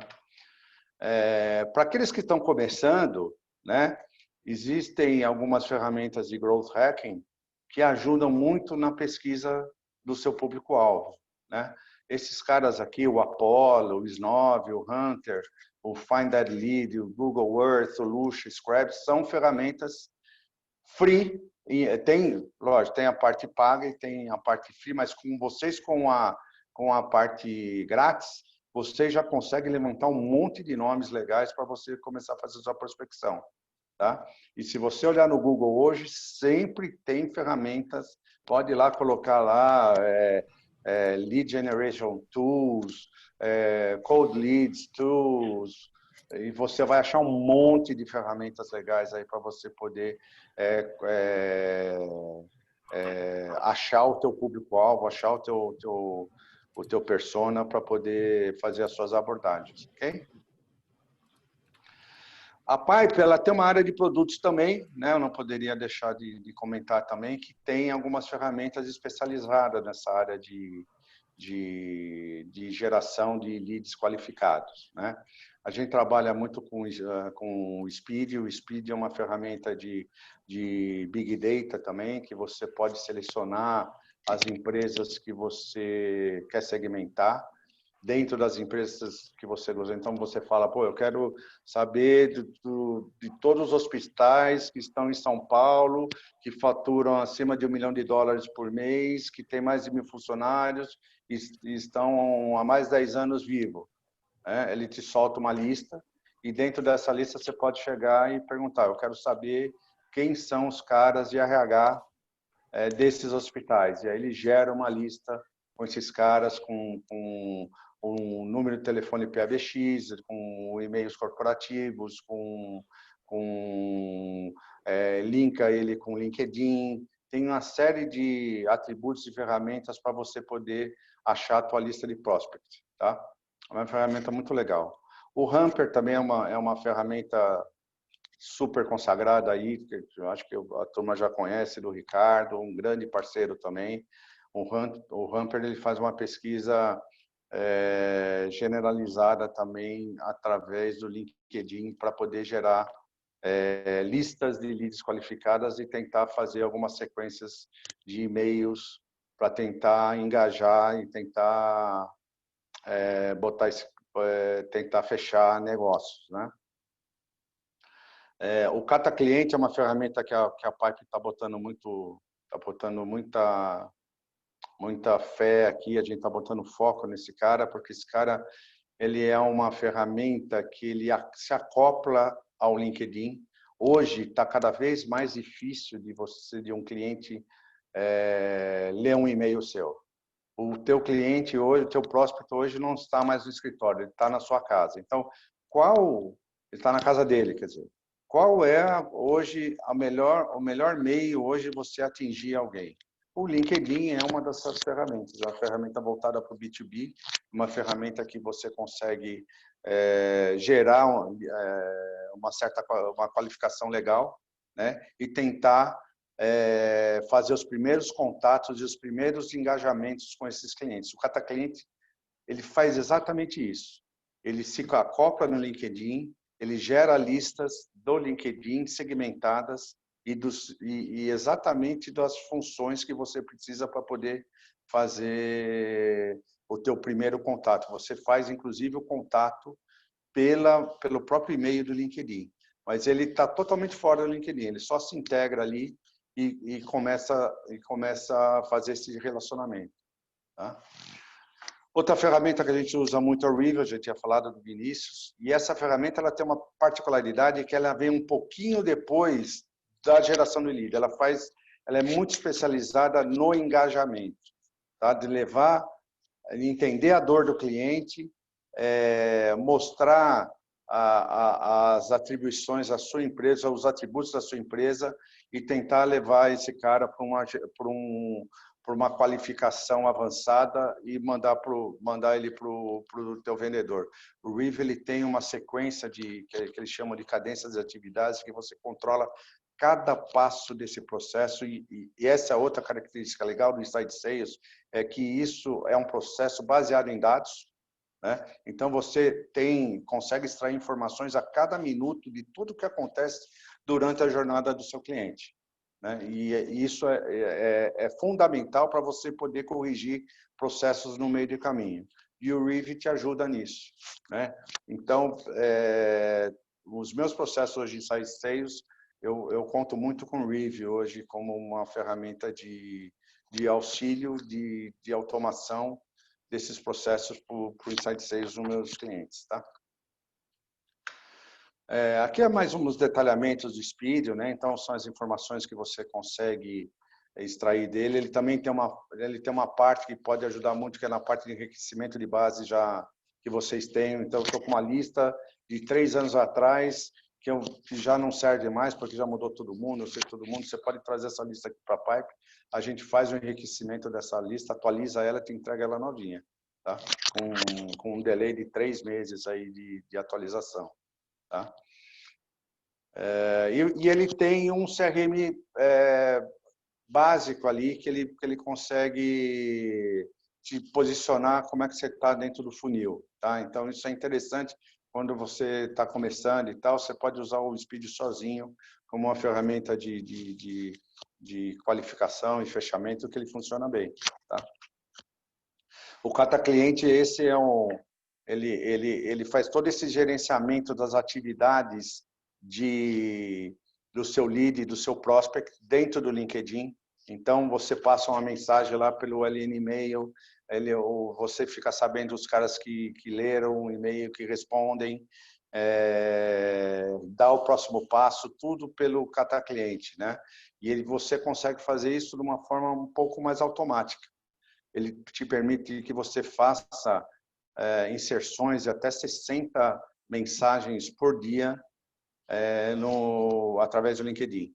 Para aqueles que estão começando, né, existem algumas ferramentas de growth hacking que ajudam muito na pesquisa do seu público-alvo, né? Esses caras aqui, o Apollo, o Snov, o Hunter, o Find That Lead, o Google Earth, o Lush, o Scrap, são ferramentas free. Lógico, tem a parte paga e tem a parte free, mas com a parte grátis, você já consegue levantar um monte de nomes legais para você começar a fazer sua prospecção, tá? E se você olhar no Google hoje, sempre tem ferramentas, pode ir lá colocar lá Lead Generation Tools, Cold Leads Tools, e você vai achar um monte de ferramentas legais aí para você poder achar o teu público-alvo, achar o teu persona para poder fazer as suas abordagens, ok? A Pipe, ela tem uma área de produtos também, né? Eu não poderia deixar de comentar também que tem algumas ferramentas especializadas nessa área de geração de leads qualificados, né? A gente trabalha muito com o Speed. O Speed é uma ferramenta de Big Data também, que você pode selecionar as empresas que você quer segmentar dentro das empresas que você gosta. Então, você fala, pô, eu quero saber de todos os hospitais que estão em São Paulo, que faturam acima de $1 milhão por mês, que tem mais de 1.000 funcionários e estão há mais de 10 anos vivos. Ele te solta uma lista e dentro dessa lista você pode chegar e perguntar, eu quero saber quem são os caras de RH desses hospitais. E aí ele gera uma lista com esses caras, com um número de telefone PABX, com e-mails corporativos, linka ele com LinkedIn. Tem uma série de atributos e ferramentas para você poder achar a tua lista de prospects, tá? É uma ferramenta muito legal. O Hamper também é uma ferramenta super consagrada aí, que eu acho que a turma já conhece, do Ricardo, um grande parceiro também. O Hamper ele faz uma pesquisa generalizada também através do LinkedIn para poder gerar listas de leads qualificadas e tentar fazer algumas sequências de e-mails para tentar engajar e tentar tentar fechar negócios, né? O Cata Cliente é uma ferramenta que a Pipe está botando muita fé aqui, a gente está botando foco nesse cara, porque esse cara ele é uma ferramenta que ele se acopla ao LinkedIn. Hoje está cada vez mais difícil de um cliente ler um e-mail seu. O teu cliente hoje, o teu prospect hoje não está mais no escritório, ele está na sua casa. Então, ele está na casa dele, quer dizer, qual é hoje o melhor meio hoje você atingir alguém? O LinkedIn é uma dessas ferramentas, é uma ferramenta voltada para o B2B, uma ferramenta que você consegue gerar uma qualificação legal, né? E tentar fazer os primeiros contatos e os primeiros engajamentos com esses clientes. O Cata Cliente, ele faz exatamente isso. Ele se acopla no LinkedIn, ele gera listas do LinkedIn segmentadas e exatamente das funções que você precisa para poder fazer o teu primeiro contato. Você faz, inclusive, o contato pelo próprio e-mail do LinkedIn. Mas ele está totalmente fora do LinkedIn. Ele só se integra ali e começa a fazer esse relacionamento. Tá? Outra ferramenta que a gente usa muito é o River, a gente tinha falado do Vinícius, e essa ferramenta ela tem uma particularidade que ela vem um pouquinho depois da geração do lead. Ela é muito especializada no engajamento, tá? De entender a dor do cliente, mostrar as atribuições da sua empresa, os atributos da sua empresa e tentar levar esse cara para uma qualificação avançada e mandar ele para o teu vendedor. O Riv ele tem uma sequência que eles chamam de cadências de atividades que você controla cada passo desse processo e essa é outra característica legal do Inside Sales, é que isso é um processo baseado em dados, né? Então você consegue extrair informações a cada minuto de tudo que acontece durante a jornada do seu cliente, né? E isso é fundamental para você poder corrigir processos no meio do caminho. E o Riv te ajuda nisso, né? Então, os meus processos hoje em Inside Sales, eu conto muito com o Riv hoje como uma ferramenta de auxílio, de automação desses processos para o Inside Sales dos meus clientes, tá? Aqui é mais uns detalhamentos do Speedio, né? Então são as informações que você consegue extrair dele. Ele também tem uma parte que pode ajudar muito, que é na parte de enriquecimento de base que vocês têm. Então eu estou com uma lista de 3 anos atrás que já não serve mais porque já mudou todo mundo, eu sei todo mundo. Você pode trazer essa lista aqui para a Pipe. A gente faz o enriquecimento dessa lista, atualiza ela e te entrega ela novinha, tá? Com um delay de 3 meses aí de atualização, tá? E ele tem um CRM básico ali que ele consegue te posicionar como é que você está dentro do funil, tá? Então isso é interessante quando você está começando e tal, você pode usar o Speed sozinho como uma ferramenta de qualificação e fechamento que ele funciona bem, tá? O Cata Cliente, ele faz todo esse gerenciamento das atividades do seu lead, do seu prospect dentro do LinkedIn. Então, você passa uma mensagem lá pelo LN e-mail, você fica sabendo os caras que leram o e-mail, que respondem, dá o próximo passo, tudo pelo Cata Cliente, né? E você consegue fazer isso de uma forma um pouco mais automática. Ele te permite que você faça inserções de até 60 mensagens por dia através do LinkedIn.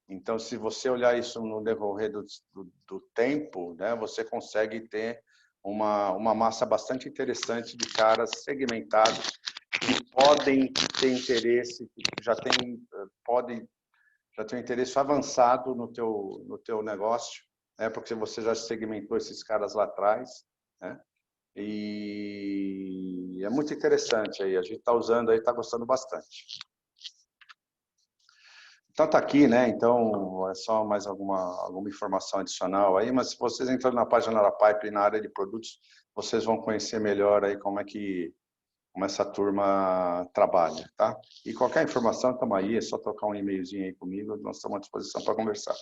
Então, se você olhar isso no decorrer do tempo, né, você consegue ter uma massa bastante interessante de caras segmentados que podem ter interesse, já tem um interesse avançado no teu negócio, né, porque você já segmentou esses caras lá atrás, né? E é muito interessante aí, a gente está usando aí, está gostando bastante. Então tá aqui, né? Então é só mais alguma informação adicional aí, mas se vocês entrarem na página da Pipe na área de produtos, vocês vão conhecer melhor aí como essa turma trabalha, tá? E qualquer informação, estamos aí, é só trocar um e-mailzinho aí comigo, nós estamos à disposição para conversar.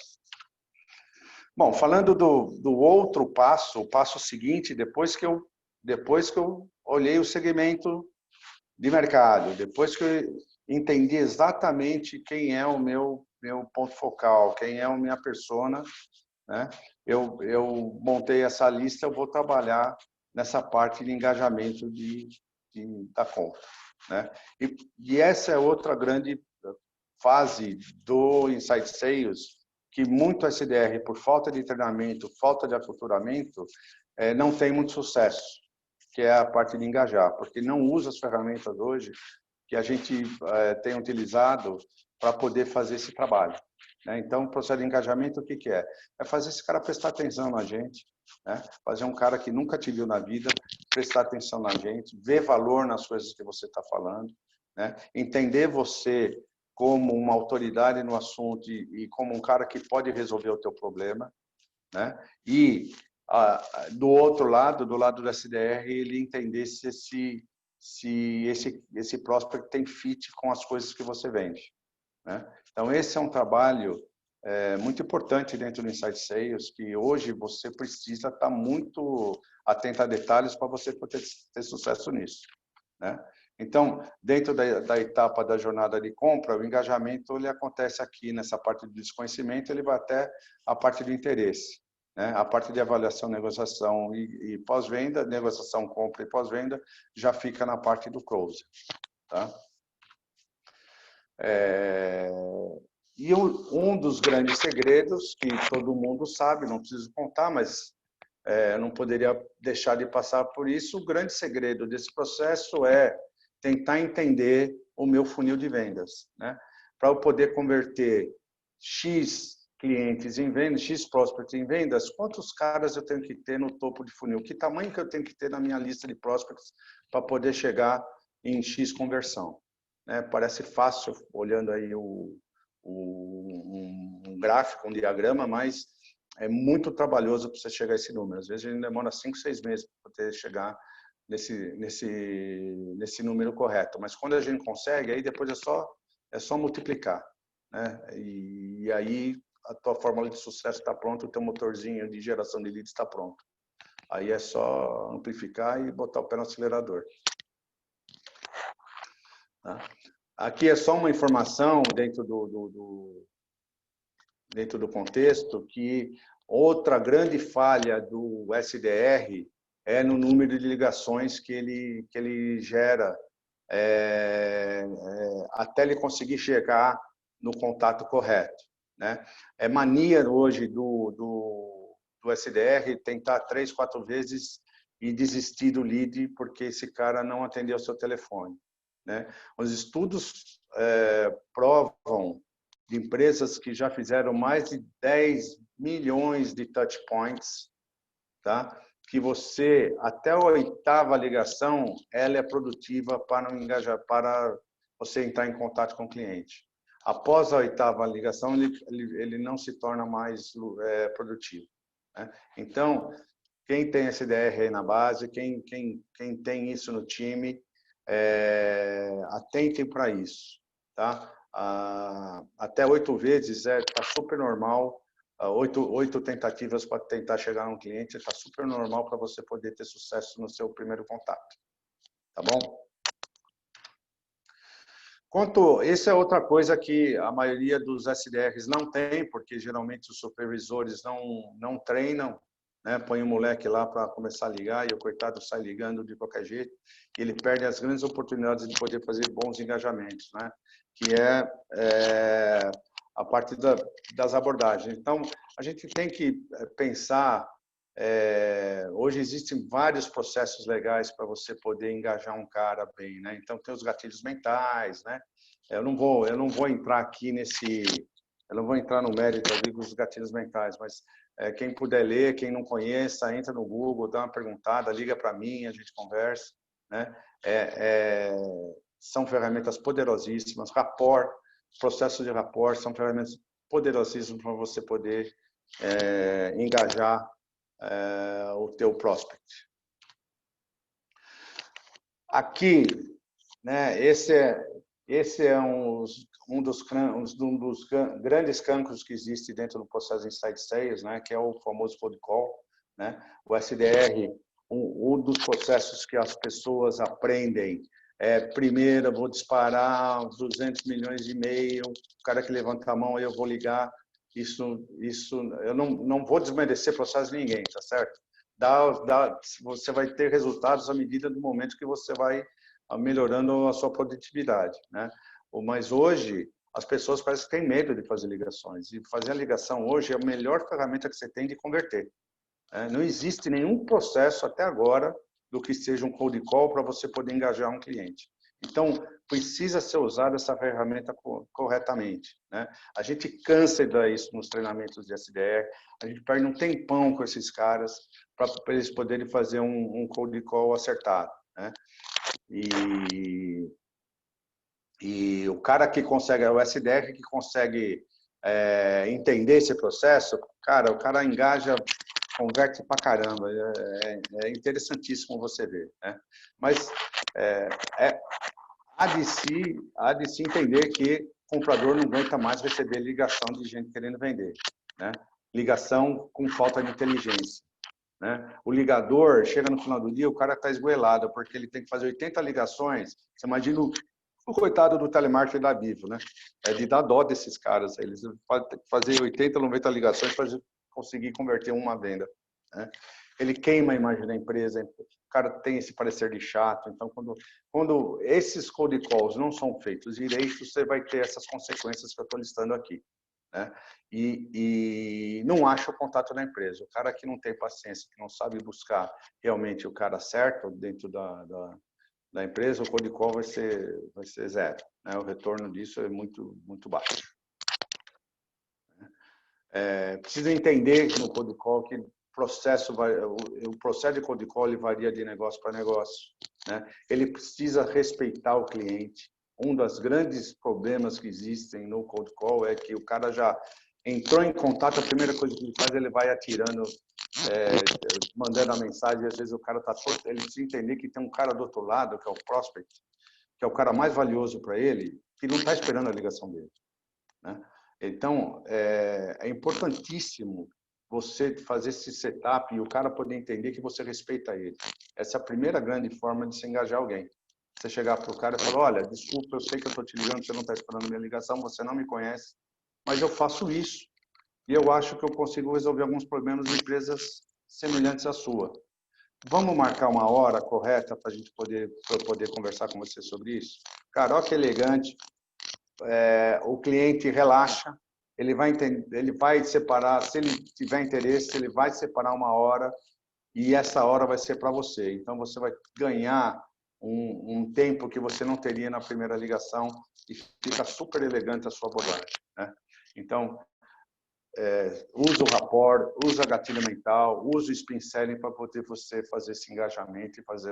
Bom, falando do outro passo, o passo seguinte, depois que eu olhei o segmento de mercado, depois que eu entendi exatamente quem é o meu ponto focal, quem é a minha persona, né? Eu montei essa lista, eu vou trabalhar nessa parte de engajamento da conta, né? E essa é outra grande fase do Inside Sales, que muito SDR, por falta de treinamento, falta de aculturamento, não tem muito sucesso, que é a parte de engajar, porque não usa as ferramentas hoje que a gente tem utilizado para poder fazer esse trabalho, né? Então, o processo de engajamento, o que é? É fazer esse cara prestar atenção na gente, né? Fazer um cara que nunca te viu na vida prestar atenção na gente, ver valor nas coisas que você está falando, né? Entender você como uma autoridade no assunto e como um cara que pode resolver o teu problema, né? E do outro lado, do lado do SDR, ele entender se esse prospect tem fit com as coisas que você vende, né? Então, esse é um trabalho muito importante dentro do Inside Sales, que hoje você precisa estar muito atento a detalhes para você poder ter sucesso nisso, né? Então, dentro da etapa da jornada de compra, o engajamento ele acontece aqui nessa parte do desconhecimento, ele vai até a parte do interesse, né? A parte de avaliação, negociação e pós-venda, negociação, compra e pós-venda, já fica na parte do close, tá? E um dos grandes segredos que todo mundo sabe, não preciso contar, mas não poderia deixar de passar por isso, o grande segredo desse processo é tentar entender o meu funil de vendas, né? Para eu poder converter X clientes em vendas, X prospects em vendas, quantos caras eu tenho que ter no topo de funil? Que tamanho que eu tenho que ter na minha lista de prospects para poder chegar em X conversão, né? Parece fácil olhando aí um gráfico, um diagrama, mas é muito trabalhoso para você chegar a esse número. Às vezes a gente demora 5, 6 meses para poder chegar nesse número correto. Mas quando a gente consegue, aí depois é só multiplicar, né? E aí a tua fórmula de sucesso está pronta, o teu motorzinho de geração de leads está pronto. Aí é só amplificar e botar o pé no acelerador, tá? Aqui é só uma informação dentro do contexto que outra grande falha do SDR é no número de ligações que ele gera até ele conseguir chegar no contato correto, né? É mania hoje do SDR tentar 3, 4 vezes e desistir do lead porque esse cara não atendeu o seu telefone, né? Os estudos provam de empresas que já fizeram mais de 10 milhões de touch points, tá? Que você, até a 8ª ligação, ela é produtiva para você entrar em contato com o cliente. Após a 8ª ligação, ele não se torna mais produtivo, né? Então, quem tem SDR aí na base, quem tem isso no time, atentem para isso, tá? Até 8 vezes está super normal. 8 tentativas para tentar chegar a um cliente está super normal para você poder ter sucesso no seu primeiro contato, tá bom? Essa é outra coisa que a maioria dos SDRs não tem, porque geralmente os supervisores não treinam, né? Põe o moleque lá para começar a ligar e o coitado sai ligando de qualquer jeito e ele perde as grandes oportunidades de poder fazer bons engajamentos, né? Que é a parte das abordagens. Então, a gente tem que pensar, hoje existem vários processos legais para você poder engajar um cara bem, né? Então, tem os gatilhos mentais, né? Eu não vou entrar aqui eu não vou entrar no mérito dos gatilhos mentais, mas quem puder ler, quem não conheça, entra no Google, dá uma perguntada, liga para mim, a gente conversa, né? São ferramentas poderosíssimas, rapport. processos de rapport são ferramentas poderosíssimas para você poder engajar o teu prospect. Aqui, né, esse é um dos grandes cancros que existe dentro do processo de Inside Sales, né, que é o famoso cold call, né? O SDR, um dos processos que as pessoas aprendem primeiro eu vou disparar 200 milhões de e-mail, o cara que levanta a mão eu vou ligar. Isso eu não vou desmerecer o processo de ninguém, tá certo? Você vai ter resultados à medida do momento que você vai melhorando a sua produtividade, né? Mas hoje as pessoas parecem que têm medo de fazer ligações, e fazer a ligação hoje é a melhor ferramenta que você tem de converter. Não existe nenhum processo até agora do que seja um cold call para você poder engajar um cliente. Então, precisa ser usada essa ferramenta corretamente, né? A gente cansa de dar isso nos treinamentos de SDR, a gente perde um tempão com esses caras para eles poderem fazer um cold call acertado, né? E o cara que consegue, o SDR que consegue entender esse processo, cara, o cara engaja, converte pra caramba, é interessantíssimo você ver, né? Mas há de se entender que o comprador não aguenta mais receber ligação de gente querendo vender, né? Ligação com falta de inteligência, né? O ligador chega no final do dia, o cara está esgoelado, porque ele tem que fazer 80 ligações. Você imagina o coitado do telemarketing da Vivo, né? É de dar dó desses caras. Eles podem fazer 80, 90 ligações para conseguir converter uma venda, né? Ele queima a imagem da empresa, o cara tem esse parecer de chato. Então, quando esses cold calls não são feitos direito, você vai ter essas consequências que eu estou listando aqui, né? E não acha o contato da empresa. O cara que não tem paciência, que não sabe buscar realmente o cara certo dentro da empresa, o cold call vai ser zero, né? O retorno disso é muito, muito baixo. Precisa entender no cold call que o processo de cold call ele varia de negócio para negócio, né? Ele precisa respeitar o cliente. Um dos grandes problemas que existem no cold call é que o cara já entrou em contato, a primeira coisa que ele faz, ele vai atirando, mandando a mensagem, e às vezes o cara ele precisa entender que tem um cara do outro lado, que é o prospect, que é o cara mais valioso para ele, que não está esperando a ligação dele, né? Então, é importantíssimo você fazer esse setup e o cara poder entender que você respeita ele. Essa é a primeira grande forma de se engajar alguém. Você chegar para o cara e falar, olha, desculpa, eu sei que eu estou te ligando, você não está esperando minha ligação, você não me conhece, mas eu faço isso. E eu acho que eu consigo resolver alguns problemas de empresas semelhantes à sua. Vamos marcar uma hora correta para eu poder conversar com você sobre isso? Cara, olha que elegante. O cliente relaxa, ele vai separar, se ele tiver interesse, ele vai separar uma hora e essa hora vai ser para você. Então, você vai ganhar um tempo que você não teria na primeira ligação e fica super elegante a sua abordagem, né? Então, usa o rapport, usa gatilho mental, usa o spin selling para poder você fazer esse engajamento e fazer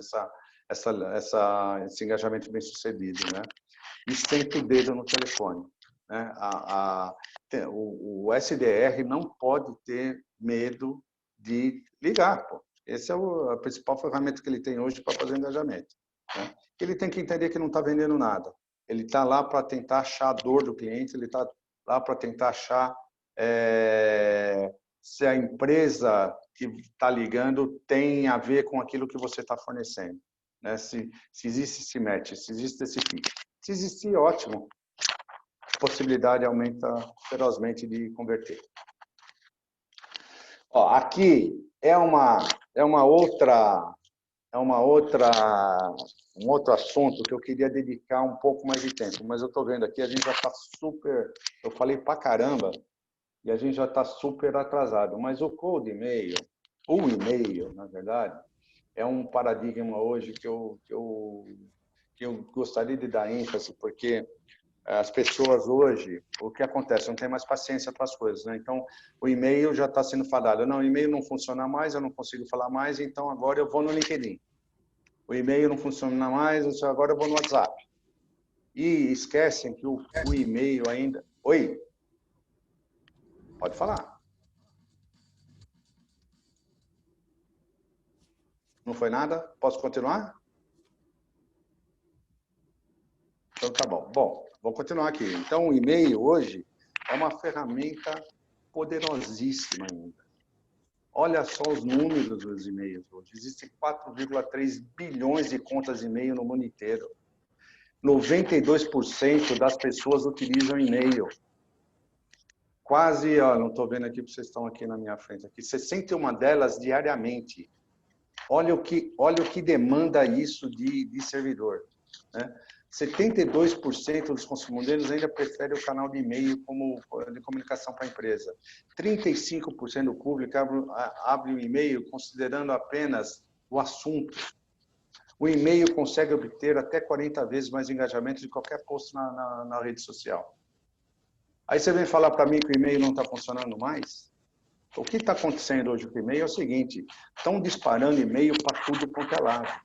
esse engajamento bem sucedido, né? E sempre o dedo no telefone, né? O SDR não pode ter medo de ligar, pô. Essa é a principal ferramenta que ele tem hoje para fazer engajamento, né? Ele tem que entender que não está vendendo nada. Ele está lá para tentar achar a dor do cliente, ele está lá para tentar achar se a empresa que está ligando tem a ver com aquilo que você está fornecendo, né? Se existe esse match, se existe esse fit. Se existir, ótimo. A possibilidade aumenta ferozmente de converter. Ó, aqui um outro assunto que eu queria dedicar um pouco mais de tempo, mas eu estou vendo aqui, a gente já está super, eu falei pra caramba, e a gente já está super atrasado. Mas o cold e-mail, o e-mail, na verdade, é um paradigma hoje que eu gostaria de dar ênfase, porque as pessoas hoje, o que acontece? Não tem mais paciência para as coisas, né? Então, o e-mail já está sendo fadado. Não, o e-mail não funciona mais, eu não consigo falar mais, então agora eu vou no LinkedIn. O e-mail não funciona mais, agora eu vou no WhatsApp. E esquecem que o e-mail ainda... Oi? Pode falar. Não foi nada? Posso continuar? Então tá bom. Bom, vou continuar aqui. Então o e-mail hoje é uma ferramenta poderosíssima ainda. Olha só os números dos e-mails hoje. Existem 4,3 bilhões de contas de e-mail no mundo inteiro. 92% das pessoas utilizam e-mail. Quase, ó, não estou vendo aqui, porque vocês estão aqui na minha frente, aqui, 61 delas diariamente. Olha o que demanda isso de servidor. Né? 72% dos consumidores ainda preferem o canal de e-mail como de comunicação para a empresa. 35% do público abre o e-mail considerando apenas o assunto. O e-mail consegue obter até 40 vezes mais engajamento de qualquer post na rede social. Aí você vem falar para mim que o e-mail não está funcionando mais? O que está acontecendo hoje com o e-mail é o seguinte, estão disparando e-mail para tudo quanto é lado.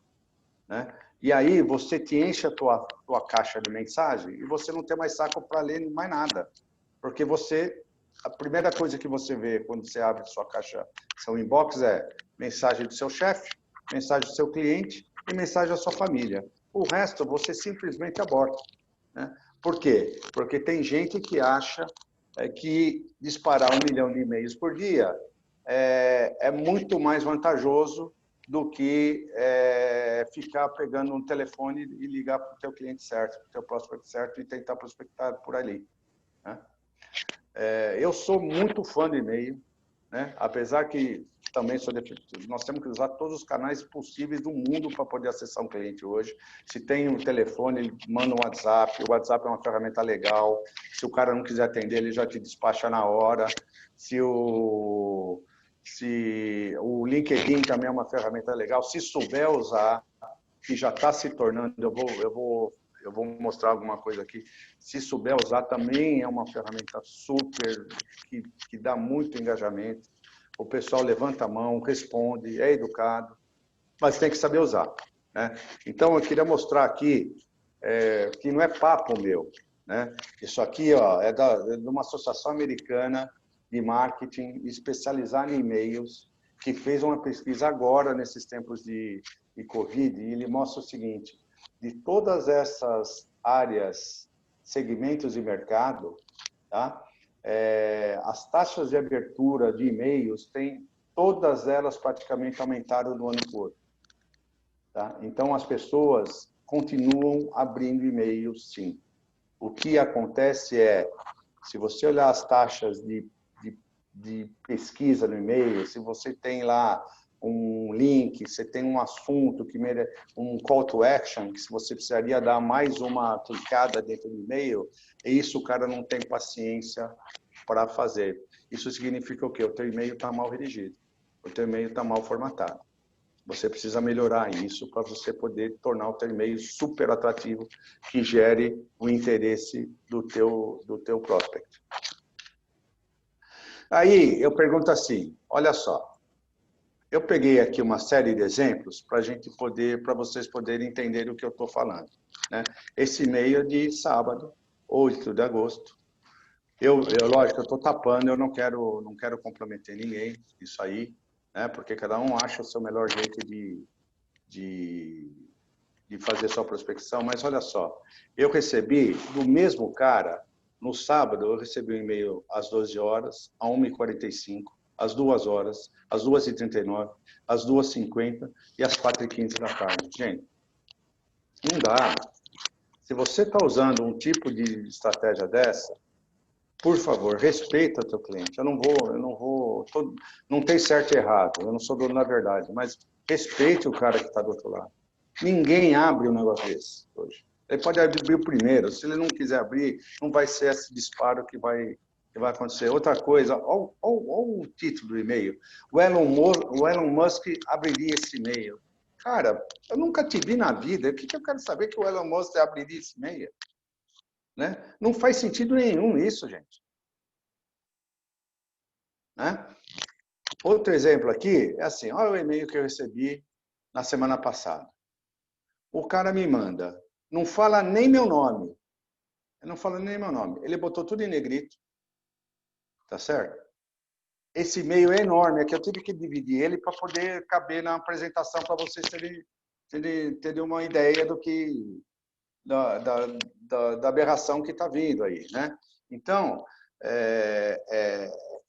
Né? E aí você te enche a tua caixa de mensagem e você não tem mais saco para ler mais nada. Porque a primeira coisa que você vê quando você abre sua caixa, seu inbox é mensagem do seu chefe, mensagem do seu cliente e mensagem da sua família. O resto você simplesmente aborta. Né? Por quê? Porque tem gente que acha que disparar 1 milhão de e-mails por dia é muito mais vantajoso do que ficar pegando um telefone e ligar para o teu cliente certo, para o teu prospect certo e tentar prospectar por ali. Né? Eu sou muito fã do e-mail, né? Apesar que também nós temos que usar todos os canais possíveis do mundo para poder acessar um cliente hoje. Se tem um telefone, ele manda um WhatsApp. O WhatsApp é uma ferramenta legal. Se o cara não quiser atender, ele já te despacha na hora. Se o LinkedIn também é uma ferramenta legal. Se souber usar, que já está se tornando, eu vou mostrar alguma coisa aqui. Se souber usar, também é uma ferramenta super, que dá muito engajamento. O pessoal levanta a mão, responde, é educado, mas tem que saber usar. Né? Então, eu queria mostrar aqui que não é papo meu. Né? Isso aqui ó, é de uma associação americana de marketing especializada em e-mails, que fez uma pesquisa agora, nesses tempos de Covid, e ele mostra o seguinte, de todas essas áreas, segmentos de mercado, tá? As taxas de abertura de e-mails, todas elas praticamente aumentaram do ano todo. Tá? Então, as pessoas continuam abrindo e-mails, sim. O que acontece se você olhar as taxas de pesquisa no e-mail, se você tem lá um link, você tem um assunto, um call to action, que se você precisaria dar mais uma clicada dentro do e-mail, isso o cara não tem paciência para fazer. Isso significa o quê? O teu e-mail está mal redigido, o teu e-mail está mal formatado. Você precisa melhorar isso para você poder tornar o teu e-mail super atrativo, que gere o interesse do teu prospect. Aí eu pergunto assim, olha só, eu peguei aqui uma série de exemplos para vocês poderem entender o que eu estou falando. Né? Esse e-mail é de sábado, 8 de agosto. Lógico, eu estou tapando, eu não quero comprometer ninguém, isso aí, né? Porque cada um acha o seu melhor jeito de fazer sua prospecção, mas olha só, eu recebi do mesmo cara, no sábado, eu recebi um e-mail às 12 horas, às 1h45, às 2 horas, às 2h39, às 2h50 e às 4h15 da tarde. Gente, não dá. Se você está usando um tipo de estratégia dessa, por favor, respeita o teu cliente. Não tem certo e errado, eu não sou dono da verdade, mas respeite o cara que está do outro lado. Ninguém abre um negócio desse hoje. Ele pode abrir o primeiro, se ele não quiser abrir, não vai ser esse disparo que vai acontecer. Outra coisa, olha o título do e-mail. O Elon Musk abriria esse e-mail. Cara, eu nunca te vi na vida, o que eu quero saber que o Elon Musk abriria esse e-mail? Né? Não faz sentido nenhum isso, gente. Né? Outro exemplo aqui é assim, olha o e-mail que eu recebi na semana passada. O cara me manda não fala nem meu nome. Ele não fala nem meu nome. Ele botou tudo em negrito. Tá certo? Esse e-mail é enorme, é que eu tive que dividir ele para poder caber na apresentação, para vocês terem uma ideia do que da aberração que está vindo aí, né? Então,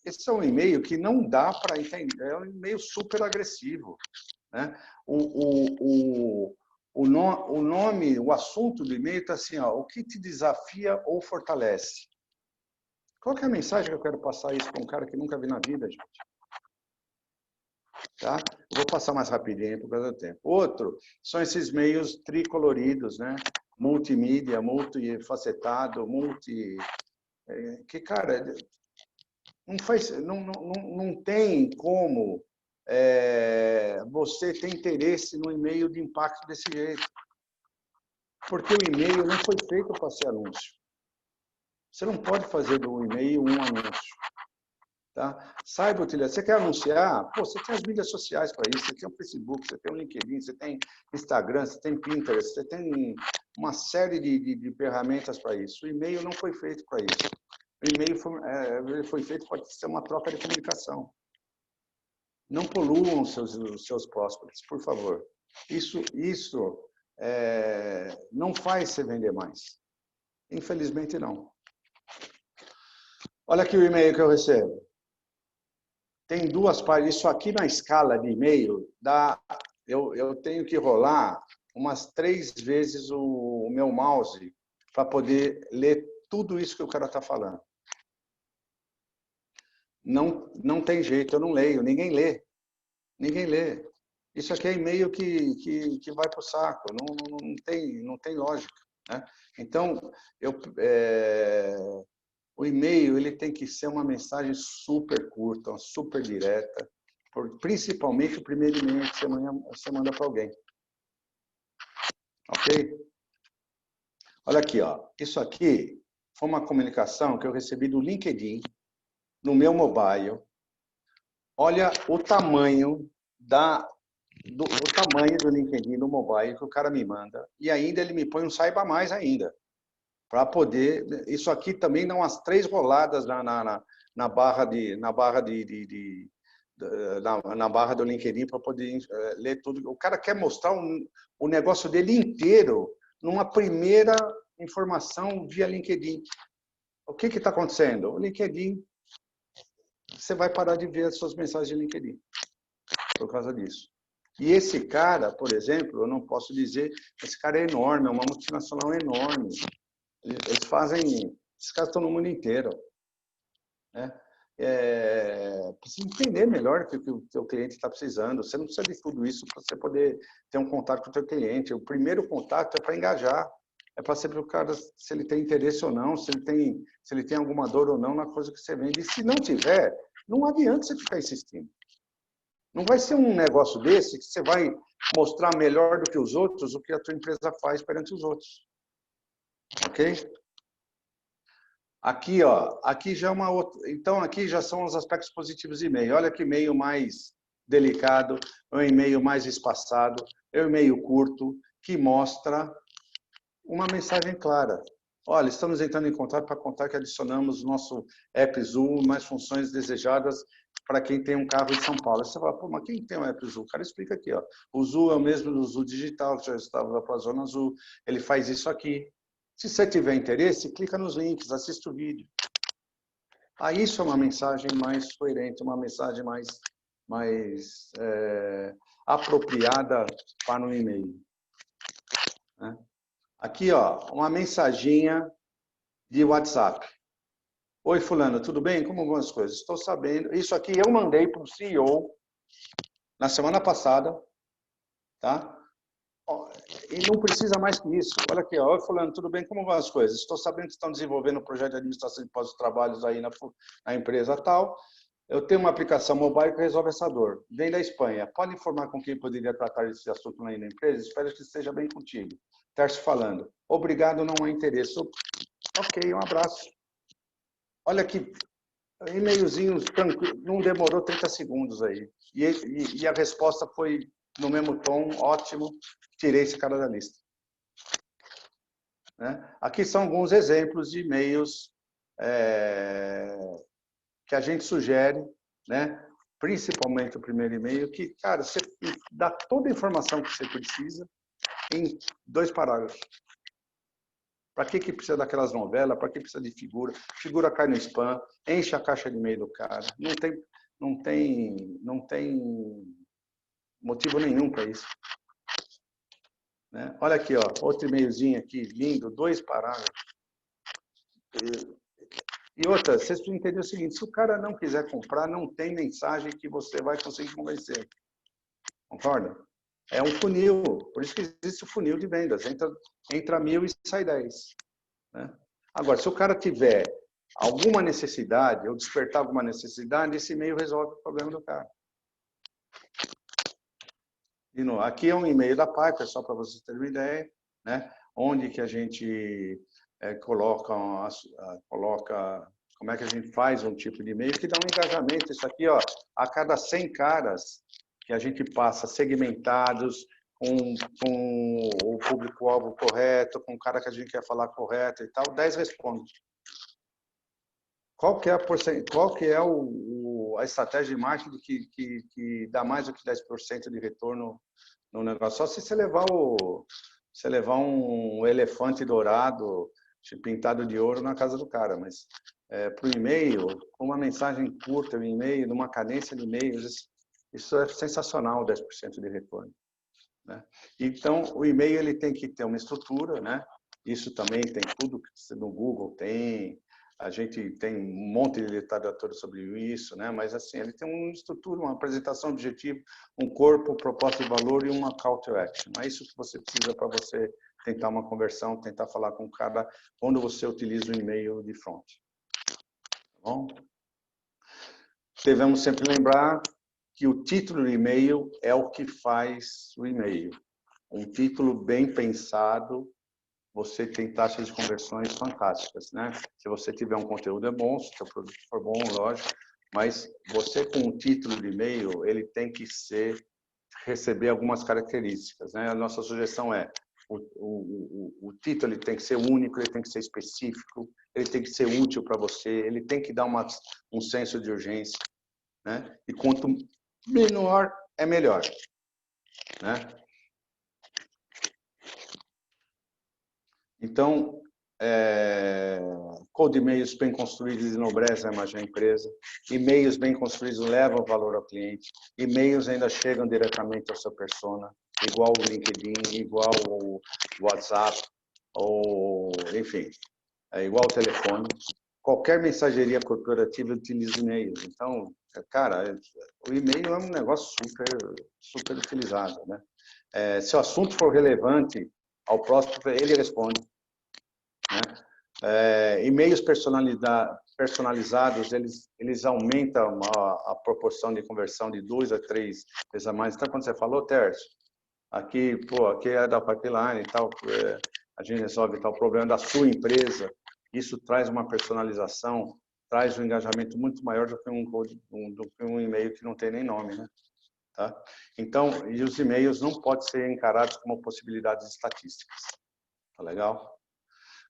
esse é um e-mail que não dá para entender, é um e-mail super agressivo, né? O nome, o assunto do e-mail está assim, ó, o que te desafia ou fortalece? Qual que é a mensagem que eu quero passar isso para um cara que nunca vi na vida, gente? Tá? Eu vou passar mais rapidinho por causa do tempo. Outro são esses meios tricoloridos, né? Multimídia, multifacetado, que, cara, não tem como você ter interesse no e-mail de impacto desse jeito. Porque o e-mail não foi feito para ser anúncio. Você não pode fazer do e-mail um anúncio. Tá? Saiba utilizar. Você quer anunciar? Pô, você tem as mídias sociais para isso. Você tem o Facebook, você tem o LinkedIn, você tem Instagram, você tem Pinterest, você tem uma série de ferramentas para isso. O e-mail não foi feito para isso. O e-mail foi feito para ser uma troca de comunicação. Não poluam os seus prospects, por favor. Isso não faz você vender mais. Infelizmente, não. Olha aqui o e-mail que eu recebo. Tem duas páginas. Isso aqui na escala de e-mail, eu tenho que rolar umas 3 vezes o meu mouse para poder ler tudo isso que o cara está falando. Não tem jeito, eu não leio, ninguém lê. Ninguém lê. Isso aqui é e-mail que vai para o saco, não tem lógica. Né? Então, o e-mail ele tem que ser uma mensagem super curta, super direta, principalmente o primeiro e-mail que você manda para alguém. Ok? Olha aqui, ó. Isso aqui foi uma comunicação que eu recebi do LinkedIn, no meu mobile. Olha o tamanho do LinkedIn no mobile que o cara me manda. E ainda ele me põe um saiba mais ainda. Para poder... Isso aqui também dá umas 3 roladas na barra do LinkedIn para poder ler tudo. O cara quer mostrar o negócio dele inteiro numa primeira informação via LinkedIn. O que está acontecendo? O LinkedIn, você vai parar de ver as suas mensagens de LinkedIn por causa disso. E esse cara, por exemplo, eu não posso dizer, esse cara é enorme, é uma multinacional enorme. Eles fazem... Esses caras estão no mundo inteiro. Né? Precisa entender melhor o que o teu cliente está precisando. Você não precisa de tudo isso para você poder ter um contato com o teu cliente. O primeiro contato é para engajar. É para saber o cara se ele tem interesse ou não, se ele tem alguma dor ou não na coisa que você vende. E se não tiver, não adianta você ficar insistindo. Não vai ser um negócio desse que você vai mostrar melhor do que os outros o que a tua empresa faz perante os outros. Ok? Aqui, ó, aqui já é uma outra. Então, aqui já são os aspectos positivos do e-mail. Olha que e-mail mais delicado, é um e-mail mais espaçado, é um e-mail curto, que mostra uma mensagem clara. Olha, estamos entrando em contato para contar que adicionamos nosso app Zoom, mais funções desejadas para quem tem um carro de São Paulo. Você fala, pô, mas quem tem um app Zoom? O cara explica aqui, ó. O Zoom é o mesmo do Zoom digital, que já estava para a Zona Azul. Ele faz isso aqui. Se você tiver interesse, clica nos links, assista o vídeo. Isso é uma mensagem mais coerente, uma mensagem mais apropriada para um e-mail. Né? Aqui, ó, uma mensaginha de WhatsApp. Oi, fulano, tudo bem? Como vão as coisas? Estou sabendo. Isso aqui eu mandei para o CEO na semana passada, tá? E não precisa mais que isso. Olha aqui, ó. Oi, fulano, tudo bem? Como vão as coisas? Estou sabendo que estão desenvolvendo um projeto de administração de pós-trabalhos aí na empresa tal. Eu tenho uma aplicação mobile que resolve essa dor. Vem da Espanha. Pode informar com quem poderia tratar esse assunto aí na empresa? Espero que esteja bem contigo. Tércio falando. Obrigado, não há interesse. Ok, um abraço. Olha que e-mailzinho tranquilo, não demorou 30 segundos aí. E a resposta foi no mesmo tom, ótimo, tirei esse cara da lista. né? Aqui são alguns exemplos de e-mails que a gente sugere, né? Principalmente o primeiro e-mail, que, cara, você dá toda a informação que você precisa em 2 parágrafos. Para que precisa daquelas novelas? Para que precisa de figura? Figura cai no spam, enche a caixa de e-mail do cara. Não tem motivo nenhum para isso. Né? Olha aqui, ó, outro e-mailzinho aqui, lindo, 2 parágrafos. E outra, vocês precisam entender o seguinte, se o cara não quiser comprar, não tem mensagem que você vai conseguir convencer. Concorda? É um funil, por isso que existe o funil de vendas. Entra 1000 e sai 10. Né? Agora, se o cara tiver alguma necessidade, ou despertar alguma necessidade, esse e-mail resolve o problema do cara. De novo, aqui é um e-mail da Piper, só para vocês terem uma ideia, né? Onde que a gente coloca, como é que a gente faz um tipo de e-mail que dá um engajamento. Isso aqui, ó, a cada 100 caras que a gente passa segmentados, com o público-alvo correto, com o cara que a gente quer falar correto e tal, 10 respondem. Qual que é a estratégia de marketing que dá mais do que 10% de retorno no negócio? Só se você levar um elefante dourado pintado de ouro na casa do cara, mas para o e-mail, com uma mensagem curta, um e-mail, numa cadência de e-mails, isso é sensacional, 10% de retorno. Né? Então, o e-mail ele tem que ter uma estrutura, né? Isso também tem tudo que no Google tem, a gente tem um monte de literatura sobre isso, né? Mas assim, ele tem uma estrutura, uma apresentação objetivo, um corpo, proposta de valor e uma call to action. É isso que você precisa para você tentar uma conversão, tentar falar com o cara quando você utiliza o e-mail de front. Tá bom? Devemos sempre lembrar que o título do e-mail é o que faz o e-mail. Um título bem pensado, você tem taxas de conversões fantásticas, né? Se você tiver um conteúdo bom, se o seu produto for bom, lógico, mas você com um título de e-mail, ele tem que receber algumas características, né? A nossa sugestão é, o título ele tem que ser único, ele tem que ser específico, ele tem que ser útil para você, ele tem que dar um senso de urgência, né? E quanto menor, é melhor, né? Então, cold e-mails bem construídos enobrecem a imagem da empresa, e-mails bem construídos levam valor ao cliente, e-mails ainda chegam diretamente ao seu persona, igual o LinkedIn, igual o WhatsApp, ou, enfim, igual o telefone. Qualquer mensageria corporativa utiliza e-mails. Então, cara, o e-mail é um negócio super utilizado, né? Se o assunto for relevante ao próximo, ele responde. Né? E-mails personalizados, eles aumentam a proporção de conversão de 2 a 3 vezes a mais. Então, quando você falou, Tércio, aqui é da pipeline e tal, a gente resolve tal problema da sua empresa, isso traz uma personalização, traz um engajamento muito maior do que um e-mail que não tem nem nome, né? Tá? Então, e os e-mails não podem ser encarados como possibilidades estatísticas. Tá legal?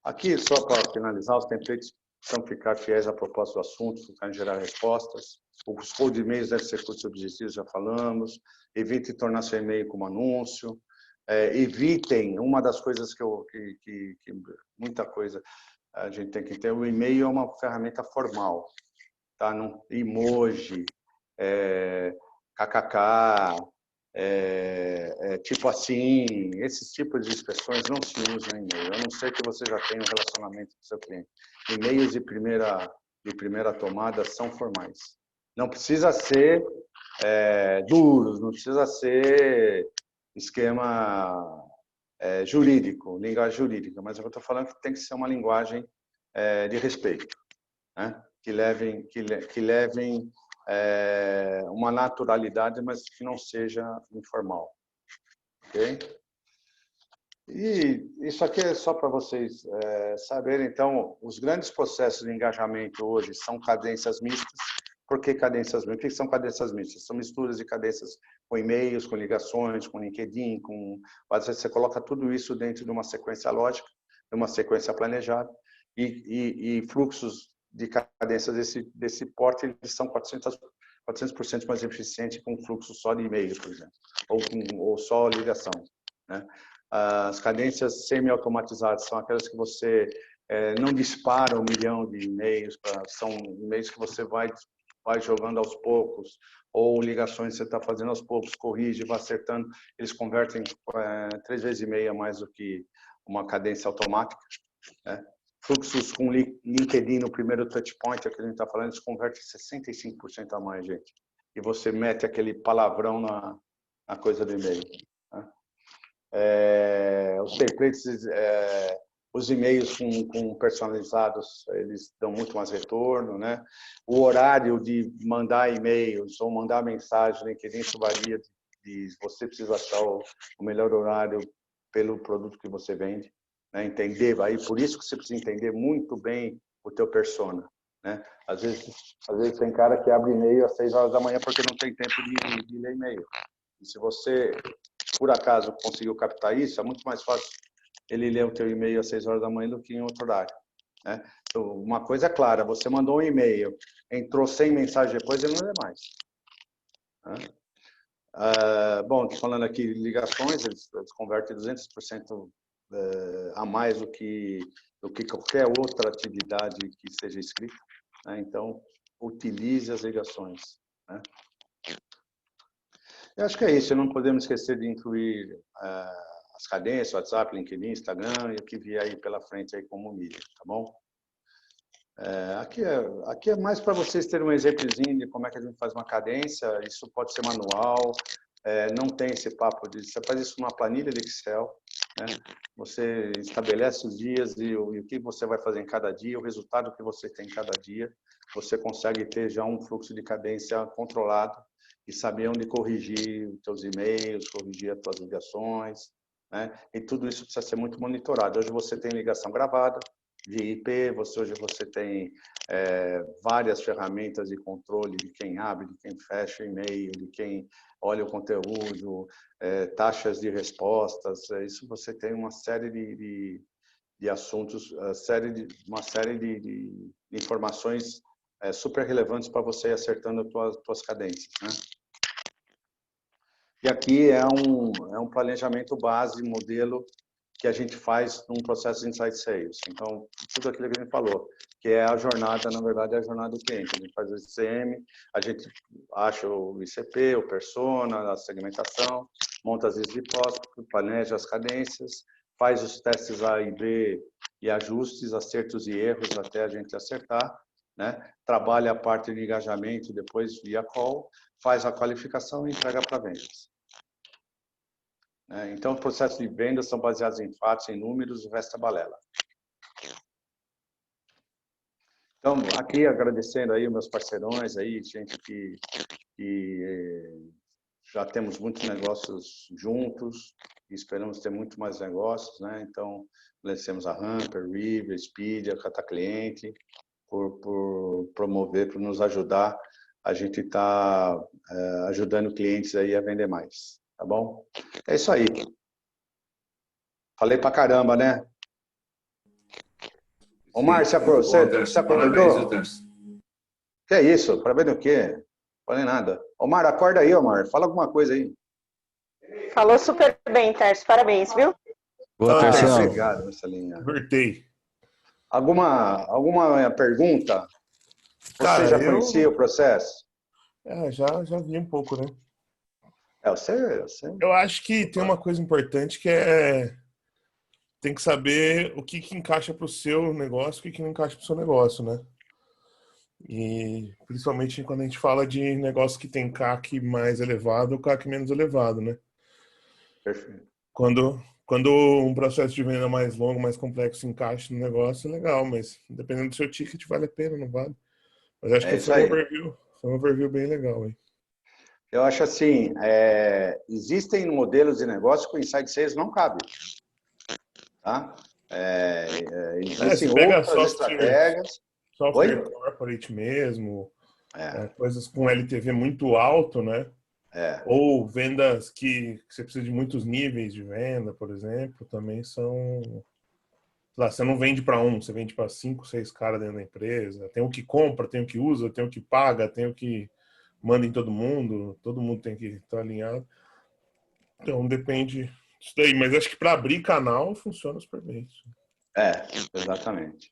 Aqui, só para finalizar, os templates precisam ficar fiéis à proposta do assunto, focar em gerar respostas. Os cold e-mails devem ser curtos e objetivos, já falamos. Evite tornar seu e-mail como anúncio. Evitem, uma das coisas que muita coisa a gente tem que ter, o e-mail é uma ferramenta formal. Tá? Emoji, kkk, tipo assim, esses tipos de expressões não se usam em e-mail, a não ser que você já tenha um relacionamento com o seu cliente. E-mails de primeira tomada são formais. Não precisa ser duros, não precisa ser esquema jurídico, linguagem jurídica, mas eu estou falando que tem que ser uma linguagem de respeito, né? Que levem uma naturalidade, mas que não seja informal. Ok? E isso aqui é só para vocês saberem. Então, os grandes processos de engajamento hoje são cadências mistas. Por que cadências mistas? O que são cadências mistas? São misturas de cadências com e-mails, com ligações, com LinkedIn, às vezes você coloca tudo isso dentro de uma sequência lógica numa sequência planejada, e fluxos de cadências desse porte, eles são 400% mais eficientes com fluxo só de e-mail, por exemplo, ou só ligação, né? As cadências semi-automatizadas são aquelas que você não dispara 1 milhão de e-mails, são e-mails que você vai jogando aos poucos, ou ligações que você está fazendo aos poucos, corrige, vai acertando, eles convertem 3 vezes e meia mais do que uma cadência automática, né? Fluxos com LinkedIn no primeiro touchpoint, é que a gente está falando, eles convertem 65% a mais, gente. E você mete aquele palavrão na coisa do e-mail, né? Os templates, os e-mails com personalizados, eles dão muito mais retorno, né? O horário de mandar e-mails ou mandar mensagem no LinkedIn, isso varia de você precisa achar o melhor horário pelo produto que você vende, né? Entender, aí por isso que você precisa entender muito bem o teu persona, né? Às vezes tem cara que abre e-mail às 6 horas da manhã porque não tem tempo de ler e-mail. E se você, por acaso, conseguiu captar isso, é muito mais fácil ele ler o teu e-mail às 6 horas da manhã do que em outro horário, né? Então, uma coisa é clara, você mandou um e-mail, entrou 100 mensagens depois, ele não lê mais, né? Bom, estou falando aqui de ligações, eles convertem 200% a mais do que qualquer outra atividade que seja escrita, né? Então, utilize as ligações, né? Eu acho que é isso, não podemos esquecer de incluir as cadências, WhatsApp, LinkedIn, Instagram e o que vier aí pela frente aí como mídia, tá bom? Aqui é mais para vocês terem um exemplozinho de como é que a gente faz uma cadência. Isso pode ser manual, não tem esse papo de... Você faz isso numa planilha de Excel, né? Você estabelece os dias e o que você vai fazer em cada dia, o resultado que você tem em cada dia. Você consegue ter já um fluxo de cadência controlado e saber onde corrigir os seus e-mails, corrigir as suas ligações, né? E tudo isso precisa ser muito monitorado. Hoje você tem ligação gravada de IP, hoje você tem várias ferramentas de controle de quem abre, de quem fecha e-mail, de quem olha o conteúdo, taxas de respostas. Isso você tem uma série de assuntos, uma série de informações super relevantes para você ir acertando as tuas cadências, né? E aqui é um planejamento base, modelo que a gente faz num processo de Inside Sales. Então, tudo aquilo que a gente falou, que é a jornada, na verdade, é a jornada do cliente. A gente faz o ICM, a gente acha o ICP, o persona, a segmentação, monta as listas de prospecto, planeja as cadências, faz os testes A e B e ajustes, acertos e erros até a gente acertar, né? Trabalha a parte de engajamento, depois via call, faz a qualificação e entrega para vendas. Então, os processos de vendas são baseados em fatos, em números, o resto é balela. Então, aqui agradecendo aí os meus parceirões, aí, gente que já temos muitos negócios juntos e esperamos ter muito mais negócios, né? Então, agradecemos a Hamper, River, Speed, a Cata Cliente, por promover, por nos ajudar. A gente está ajudando clientes aí a vender mais. Tá bom? É isso aí. Falei pra caramba, né? Ô, Márcio, você acordou? Que é isso? Parabéns do quê? Falei nada. Ô, Mar, acorda aí, Omar. Fala alguma coisa aí. Falou super bem, Tércio. Parabéns, viu? Boa, Tércio. Obrigado, Marcelinha. Acertei. Alguma pergunta? Cara, Você já conhecia o processo? Já vi um pouco, né? Eu sei. Eu acho que tem uma coisa importante que tem que saber o que encaixa para o seu negócio e o que não encaixa para o seu negócio, né? E principalmente quando a gente fala de negócio que tem CAC mais elevado ou CAC menos elevado, né? Perfeito. Quando um processo de venda mais longo, mais complexo encaixa no negócio, é legal, mas dependendo do seu ticket, vale a pena, não vale? Mas acho que foi um overview bem legal aí. Eu acho assim, existem modelos de negócio que o Inside Sales não cabe. Tá? Existem outras estratégias. Software corporate mesmo, coisas com LTV muito alto, né? Ou vendas que você precisa de muitos níveis de venda, por exemplo, também são lá, você não vende para um, você vende para 5, 6 caras dentro da empresa. Tem o que compra, tem o que usa, tem o que paga, tem o que manda em todo mundo tem que estar alinhado. Então depende disso daí, mas acho que para abrir canal funciona super bem. Exatamente.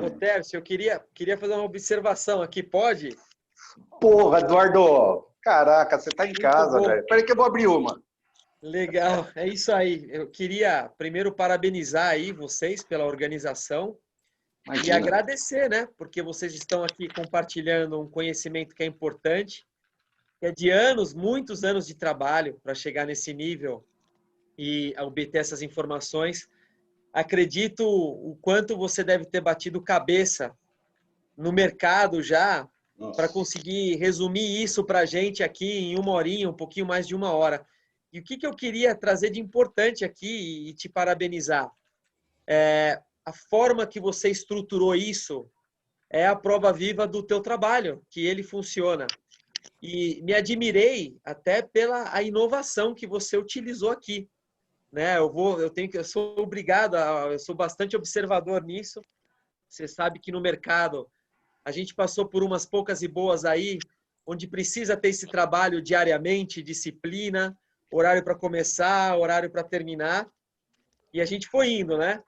Ô, Tércio, eu queria fazer uma observação aqui, pode? Porra, Eduardo! Caraca, você tá em casa, velho. Peraí que eu vou abrir uma. Legal, é isso aí. Eu queria primeiro parabenizar aí vocês pela organização. Imagina. E agradecer, né? Porque vocês estão aqui compartilhando um conhecimento que é importante, que é de anos, muitos anos de trabalho para chegar nesse nível e obter essas informações. Acredito o quanto você deve ter batido cabeça no mercado já para conseguir resumir isso para a gente aqui em 1 horinha, um pouquinho mais de 1 hora. E o que eu queria trazer de importante aqui e te parabenizar? A forma que você estruturou isso é a prova viva do teu trabalho, que ele funciona. E me admirei até pela a inovação que você utilizou aqui. Né? Eu sou obrigado, eu sou bastante observador nisso. Você sabe que no mercado a gente passou por umas poucas e boas aí, onde precisa ter esse trabalho diariamente, disciplina, horário para começar, horário para terminar. E a gente foi indo, né?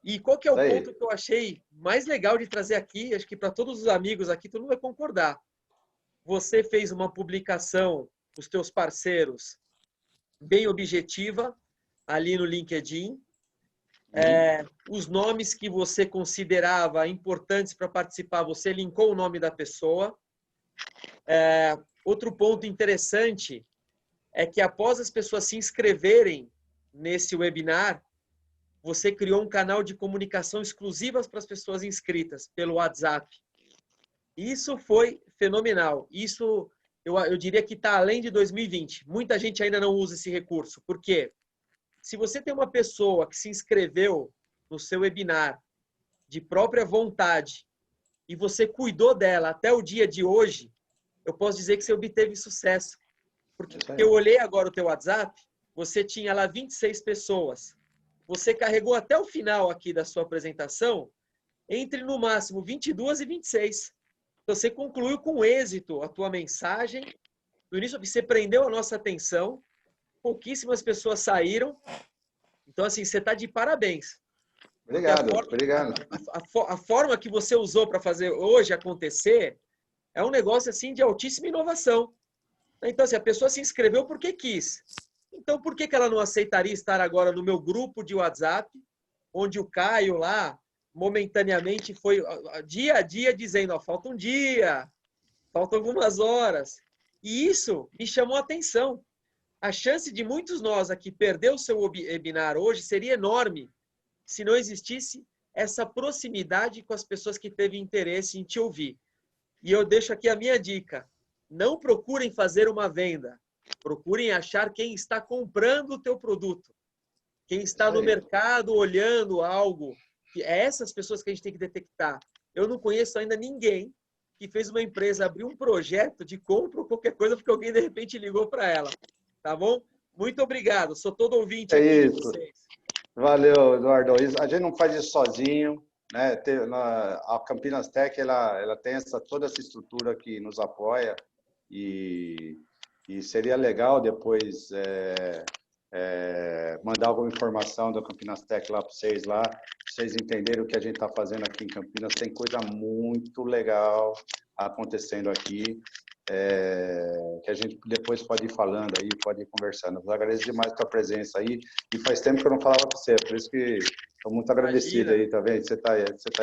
E qual que é o ponto que eu achei mais legal de trazer aqui? Acho que para todos os amigos aqui, todo mundo vai concordar. Você fez uma publicação, os teus parceiros, bem objetiva, ali no LinkedIn. Os nomes que você considerava importantes para participar, você linkou o nome da pessoa. Outro ponto interessante é que após as pessoas se inscreverem nesse webinar, você criou um canal de comunicação exclusiva para as pessoas inscritas pelo WhatsApp. Isso foi fenomenal. Isso, eu diria que está além de 2020. Muita gente ainda não usa esse recurso. Por quê? Se você tem uma pessoa que se inscreveu no seu webinar de própria vontade e você cuidou dela até o dia de hoje, eu posso dizer que você obteve sucesso. Porque eu olhei agora o teu WhatsApp, você tinha lá 26 pessoas. Você carregou até o final aqui da sua apresentação entre, no máximo, 22 e 26. Então, você concluiu com êxito a tua mensagem. No início, você prendeu a nossa atenção. Pouquíssimas pessoas saíram. Então, assim, você está de parabéns. Obrigado. A forma que você usou para fazer hoje acontecer é um negócio, assim, de altíssima inovação. Então, assim, a pessoa se inscreveu porque quis. Então, por que ela não aceitaria estar agora no meu grupo de WhatsApp, onde o Caio lá, momentaneamente, foi dia a dia dizendo, ó, falta um dia, faltam algumas horas. E isso me chamou a atenção. A chance de muitos nós aqui perder o seu webinar hoje seria enorme se não existisse essa proximidade com as pessoas que teve interesse em te ouvir. E eu deixo aqui a minha dica. Não procurem fazer uma venda. Procurem achar quem está comprando o teu produto. Quem está no mercado olhando algo. É essas pessoas que a gente tem que detectar. Eu não conheço ainda ninguém que fez uma empresa abrir um projeto de compra ou qualquer coisa porque alguém de repente ligou para ela. Tá bom? Muito obrigado. Sou todo ouvinte aqui de vocês. Valeu, Eduardo. A gente não faz isso sozinho, né? A Campinas Tech ela tem toda essa estrutura que nos apoia e seria legal depois mandar alguma informação da Campinas Tech lá para vocês entenderem o que a gente está fazendo aqui em Campinas. Tem coisa muito legal acontecendo aqui, que a gente depois pode ir falando aí, pode ir conversando. Eu agradeço demais a tua presença aí, e faz tempo que eu não falava com você, por isso que estou muito agradecido aí, tá vendo? Você tá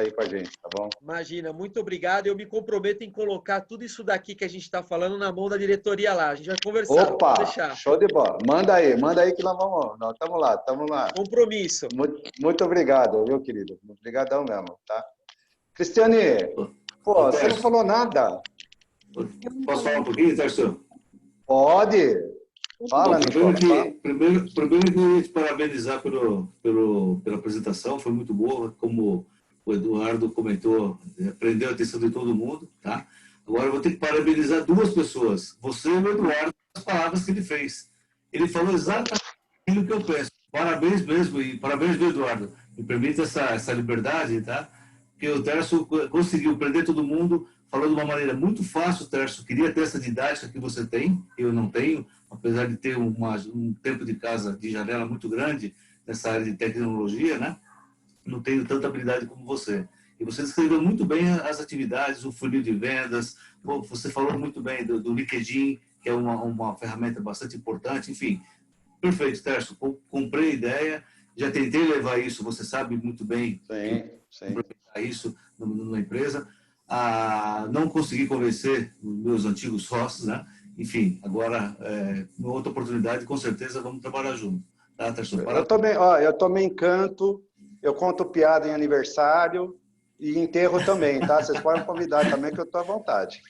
aí com a gente, tá bom? Imagina, muito obrigado. Eu me comprometo em colocar tudo isso daqui que a gente está falando na mão da diretoria lá. A gente vai conversar. Opa, show de bola. Manda aí que nós vamos. Nós estamos lá. Compromisso. Muito obrigado, viu, querido? Obrigadão mesmo, tá? Cristiane, pô, você não falou nada. Posso falar um pouquinho, Tércio? Pode. Fala, primeiro eu queria te parabenizar pela apresentação, foi muito boa, como o Eduardo comentou, prendeu a atenção de todo mundo, tá? Agora eu vou ter que parabenizar 2 pessoas, você e o Eduardo, as palavras que ele fez. Ele falou exatamente aquilo que eu penso. Parabéns mesmo, e parabéns do Eduardo. me permita essa liberdade, tá? Porque o Tércio conseguiu prender todo mundo, falou de uma maneira muito fácil. O Tércio queria ter essa didática que você tem, eu não tenho, apesar de ter um tempo de casa, de janela muito grande nessa área de tecnologia, né? Não tenho tanta habilidade como você. E você descreveu muito bem as atividades, o funil de vendas, você falou muito bem do LinkedIn, que é uma ferramenta bastante importante, enfim. Perfeito, Tércio, comprei a ideia, já tentei levar isso, você sabe muito bem, implementar isso na empresa. Não consegui convencer os meus antigos sócios, né? Enfim, agora, uma outra oportunidade, com certeza vamos trabalhar junto. Tá, Tércio? Eu tomei encanto, eu conto piada em aniversário e enterro também, tá? Vocês podem convidar também, que eu estou à vontade.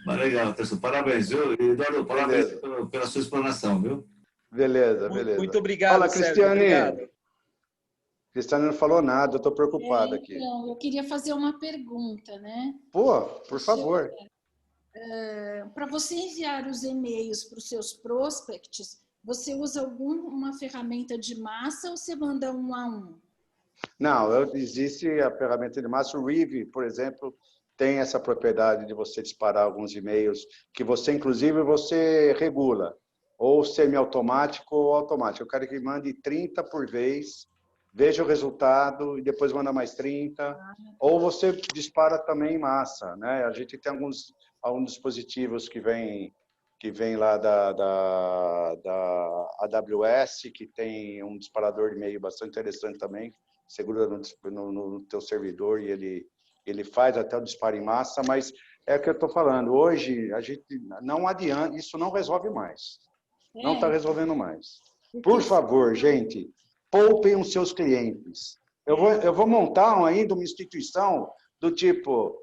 Mas legal, Tércio, parabéns, viu? Eduardo, parabéns pela sua explanação, viu? Beleza. Muito obrigado, Fala, Sérgio. Obrigado. Cristiane não falou nada, eu estou preocupado aqui. Então, eu queria fazer uma pergunta, né? Pô, por favor. Para você enviar os e-mails para os seus prospects, você usa alguma ferramenta de massa ou você manda um a um? Não, existe a ferramenta de massa. O Reeve, por exemplo, tem essa propriedade de você disparar alguns e-mails que você, inclusive, você regula. Ou semi-automático ou automático. Eu quero que mande 30 por vez, veja o resultado e depois manda mais 30. Ou você dispara também em massa, né? A gente tem alguns dispositivos que vem lá da AWS, que tem um disparador de e-mail bastante interessante também, segura no teu servidor e ele faz até o disparo em massa, mas é o que eu estou falando. Hoje, a gente não adianta, isso não resolve mais. Não está resolvendo mais. Por favor, gente, poupem os seus clientes. Eu vou montar ainda uma instituição do tipo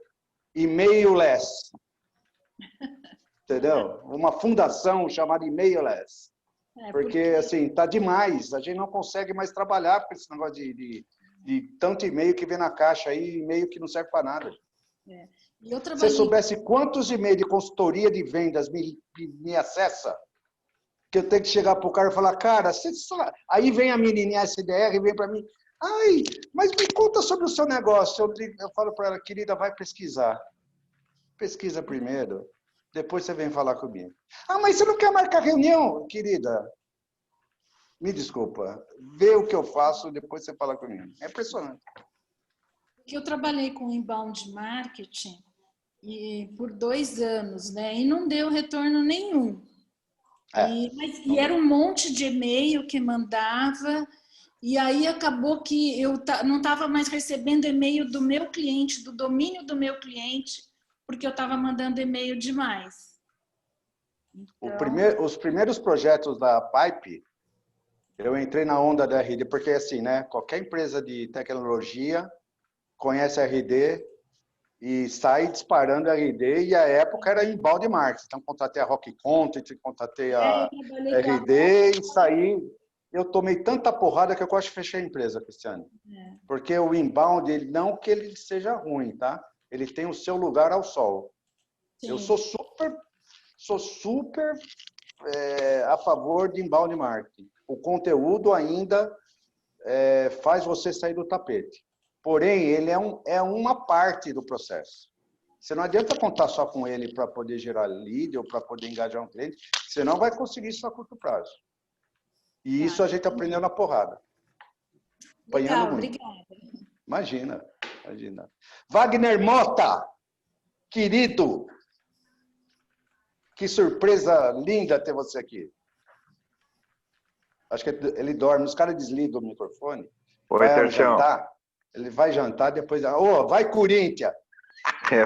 e-mail-less. Entendeu? Uma fundação chamada e-mail-less. Porque, assim, tá demais. A gente não consegue mais trabalhar com esse negócio de tanto e-mail que vem na caixa aí, e-mail que não serve para nada. E eu Se você soubesse quantos e-mails de consultoria de vendas me acessa, que eu tenho que chegar para o cara e falar, cara, aí vem a menininha SDR e vem para mim, ai, mas me conta sobre o seu negócio. Eu falo para ela, querida, vai pesquisar. Pesquisa primeiro, depois você vem falar comigo. Ah, mas você não quer marcar reunião? Querida, me desculpa, vê o que eu faço, depois você fala comigo. É impressionante. Eu trabalhei com inbound marketing por 2 anos, né? E não deu retorno nenhum. E era um monte de e-mail que mandava, e aí acabou que eu não estava mais recebendo e-mail do meu cliente, do domínio do meu cliente, porque eu estava mandando e-mail demais. Então... Os primeiros projetos da Pipe, eu entrei na onda da RD, porque assim, né? Qualquer empresa de tecnologia conhece a RD e sai disparando a RD, e a época era inbound marketing. Então, contratei a Rock Content, contratei a RD e saí. Eu tomei tanta porrada que eu quase fechei a empresa, Cristiane. Porque o inbound, não que ele seja ruim, tá? Ele tem o seu lugar ao sol. Sim. Eu sou super a favor de inbound marketing. O conteúdo ainda faz você sair do tapete. Porém, ele é uma parte do processo. Você não adianta contar só com ele para poder gerar lead ou para poder engajar um cliente, você não vai conseguir isso a curto prazo. E isso a gente aprendeu na porrada. Legal, obrigada. Imagina. Wagner Mota, querido, que surpresa linda ter você aqui. Acho que ele dorme, os caras desligam o microfone. Oi, Tercião. Ele vai jantar, depois... vai, Corinthians!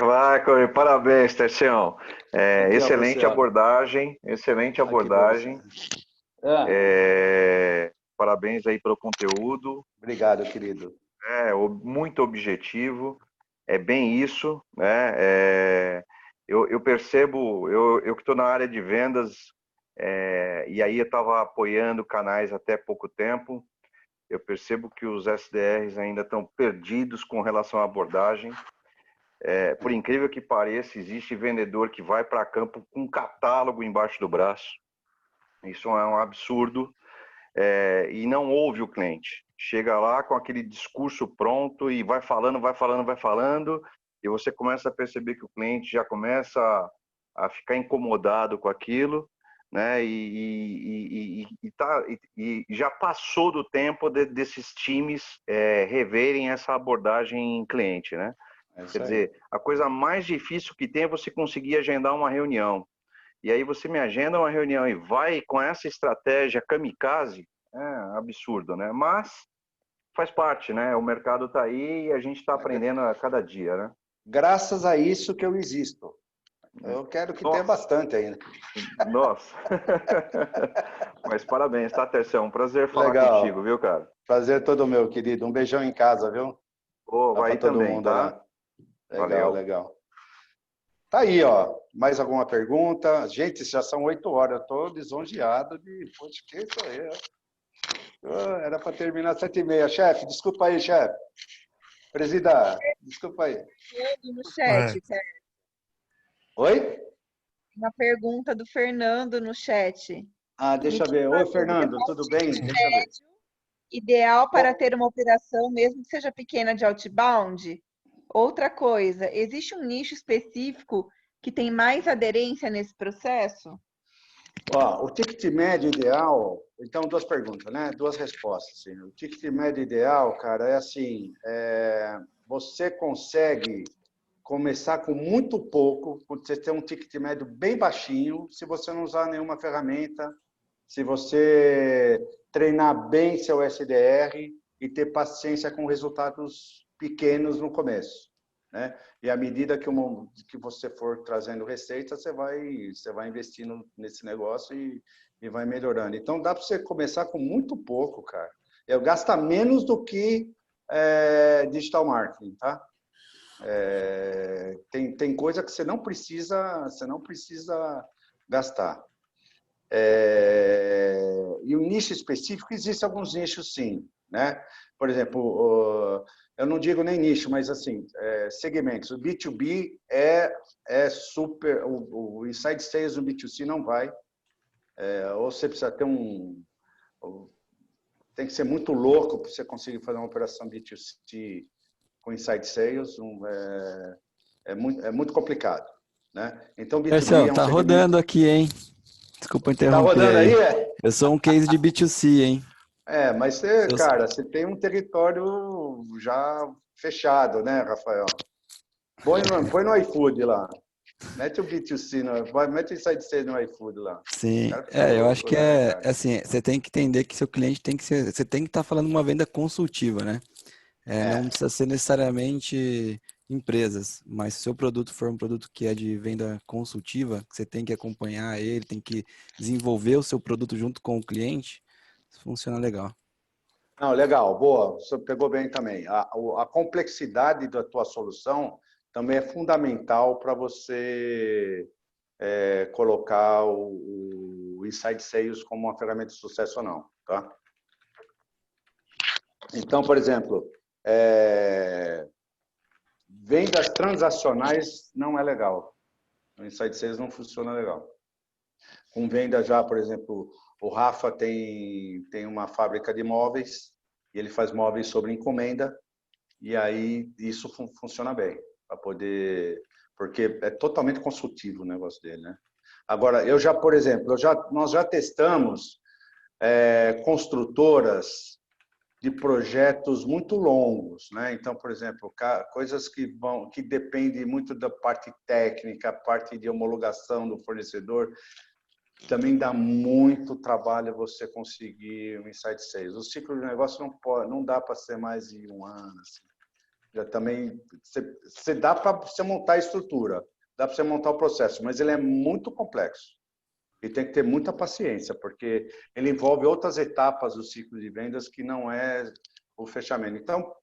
Vai, parabéns, Tercião. Excelente abordagem. Parabéns aí pelo conteúdo. Obrigado, querido. Muito objetivo. É bem isso, né? Eu percebo, eu que estou na área de vendas, e aí eu estava apoiando canais até pouco tempo, eu percebo que os SDRs ainda estão perdidos com relação à abordagem. Por incrível que pareça, existe vendedor que vai para campo com um catálogo embaixo do braço. Isso é um absurdo. E não ouve o cliente. chega lá com aquele discurso pronto e vai falando, e você começa a perceber que o cliente já começa a ficar incomodado com aquilo, né? E já passou do tempo desses times reverem essa abordagem em cliente, né? Quer dizer, a coisa mais difícil que tem é você conseguir agendar uma reunião. E aí você me agenda uma reunião e vai com essa estratégia kamikaze, é absurdo, né? Mas faz parte, né? O mercado está aí e a gente está aprendendo a cada dia, né? Graças a isso que eu existo. Eu quero que tenha bastante ainda. Nossa. Mas parabéns, tá, Terção? Um prazer falar contigo, viu, cara? Prazer todo meu, querido. Um beijão em casa, viu? Vai aí todo também, mundo, tá? né? Legal, legal. Tá aí, ó. Mais alguma pergunta? Gente, já são 8 horas. Eu tô lisonjeado de... Poxa, que isso aí? Era para terminar às 7h30. Chefe, desculpa aí, chefe. Presida, desculpa aí. No chat, Oi? Uma pergunta do Fernando no chat. Deixa eu ver. Oi, Fernando, tudo bem? Deixa eu ver. Ideal para ter uma operação, mesmo que seja pequena, de outbound? Outra coisa, existe um nicho específico que tem mais aderência nesse processo? O ticket médio ideal... Então, 2 perguntas, né? 2 respostas. Assim. O ticket médio ideal, cara, é assim... você consegue começar com muito pouco, você ter um ticket médio bem baixinho, se você não usar nenhuma ferramenta, se você treinar bem seu SDR e ter paciência com resultados pequenos no começo, né? E à medida que você for trazendo receita, você vai investindo nesse negócio e vai melhorando. Então, dá para você começar com muito pouco, cara. Gasta menos do que digital marketing, tá? Tem coisa que você não precisa gastar. E o nicho específico, existem alguns nichos, sim, né? Por exemplo, eu não digo nem nicho, mas assim, segmentos. O B2B é super... O inside sales no B2C não vai. Ou você precisa ter tem que ser muito louco para você conseguir fazer uma operação B2C com inside sales, é muito complicado, né? Então, B2B Marcelo, tá rodando aqui, hein? Desculpa interromper. Tá rodando aí? Eu sou um case de B2C, hein? Mas cara, você tem um território já fechado, né, Rafael? Põe no iFood lá. Mete o B2C, mete o inside sales no iFood lá. Sim, eu acho que assim, você tem que entender que seu cliente você tem que estar falando uma venda consultiva, né? Não precisa ser necessariamente empresas, mas se o seu produto for um produto que é de venda consultiva, que você tem que acompanhar ele, tem que desenvolver o seu produto junto com o cliente, isso funciona legal. Não, legal, boa, você pegou bem também. A complexidade da tua solução também é fundamental para você colocar o Inside Sales como uma ferramenta de sucesso ou não, tá? Então, por exemplo, vendas transacionais não é legal. O Inside Sales não funciona legal. Com venda já, por exemplo, o Rafa tem uma fábrica de móveis e ele faz móveis sobre encomenda e aí isso funciona bem para poder, porque é totalmente consultivo o negócio dele, né? Agora, por exemplo, nós já testamos construtoras de projetos muito longos, né? Então, por exemplo, coisas que dependem muito da parte técnica, parte de homologação do fornecedor, também dá muito trabalho você conseguir um Inside Sales. O ciclo de negócio não dá para ser mais de 1 ano. Assim. Já também dá para você montar a estrutura, dá para você montar o processo, mas ele é muito complexo. E tem que ter muita paciência, porque ele envolve outras etapas do ciclo de vendas que não é o fechamento. Então,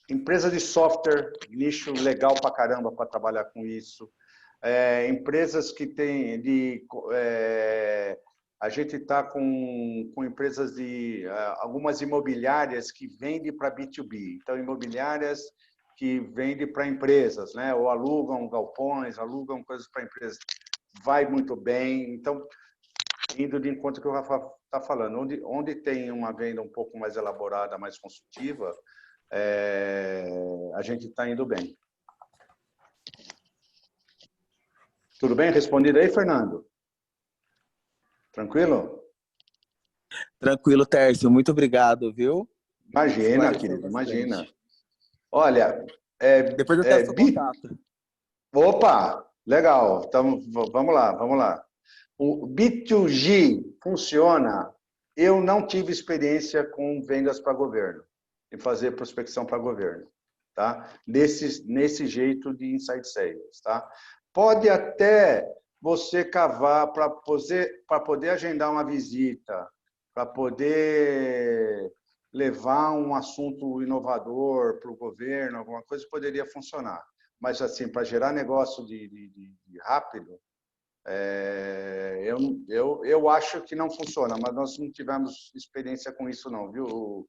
empresa de software, nicho legal pra caramba para trabalhar com isso. Empresas que tem a gente está com empresas de algumas imobiliárias que vendem para B2B. Então, imobiliárias que vendem para empresas, né? Ou alugam galpões, alugam coisas para empresas. Vai muito bem. Então, indo de encontro que o Rafa está falando. Onde tem uma venda um pouco mais elaborada, mais consultiva, a gente está indo bem. Tudo bem? Respondido aí, Fernando? Tranquilo? Tranquilo, Tércio. Muito obrigado, viu? Imagina, querido, imagina. Olha, depois eu testo o contato. Opa, legal. Então, vamos lá. O B2G funciona. Eu não tive experiência com vendas para governo, em fazer prospecção para governo, tá? Nesse jeito de inside sales, tá? Pode até você cavar para poder agendar uma visita, para poder levar um assunto inovador para o governo, alguma coisa poderia funcionar. Mas, assim, para gerar negócio de rápido, eu acho que não funciona, mas nós não tivemos experiência com isso não, viu?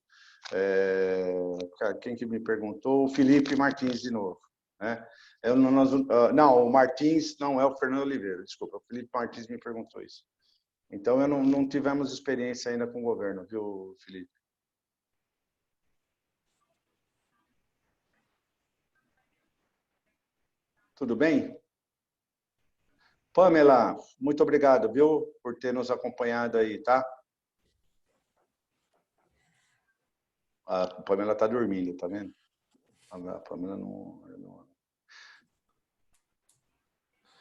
Quem que me perguntou? O Felipe Martins, de novo. Né? Não, o Martins não é o Fernando Oliveira, desculpa, o Felipe Martins me perguntou isso. Então, não tivemos experiência ainda com o governo, viu, Felipe? Tudo bem? Pamela, muito obrigado, viu, por ter nos acompanhado aí, tá? A Pamela está dormindo, tá vendo? A Pamela não...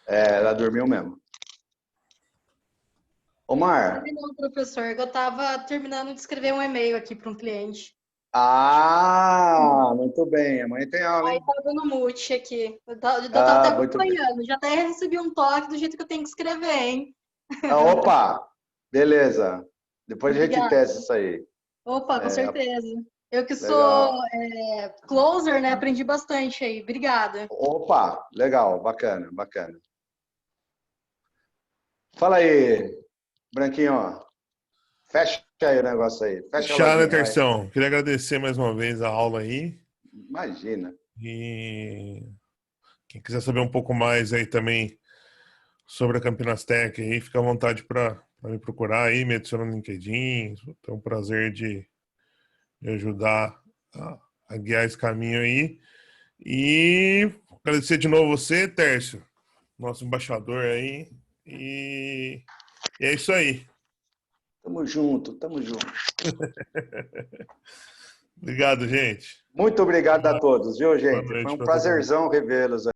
ela dormiu mesmo. Omar. Não, professor, eu estava terminando de escrever um e-mail aqui para um cliente. Ah, muito bem. Amanhã tem aula, hein? Aí tá dando mute aqui. Eu tava até acompanhando. Já até recebi um toque do jeito que eu tenho que escrever, hein? Opa! Beleza. Depois a gente testa isso aí. Opa, com certeza. Eu que sou closer, né? Aprendi bastante aí. Obrigada. Opa, legal. Bacana. Fala aí, Branquinho. Fecha aí o negócio aí. Fecha, né, Terção? Queria agradecer mais uma vez a aula aí. Imagina. E quem quiser saber um pouco mais aí também sobre a Campinas Tech aí, fica à vontade para me procurar aí, me adicionar no LinkedIn. Tenho um prazer de ajudar a guiar esse caminho aí. E agradecer de novo você, Tércio, nosso embaixador aí. E é isso aí. Tamo junto. Obrigado, gente. Muito obrigado a todos, viu, gente? Foi um prazerzão revê-los.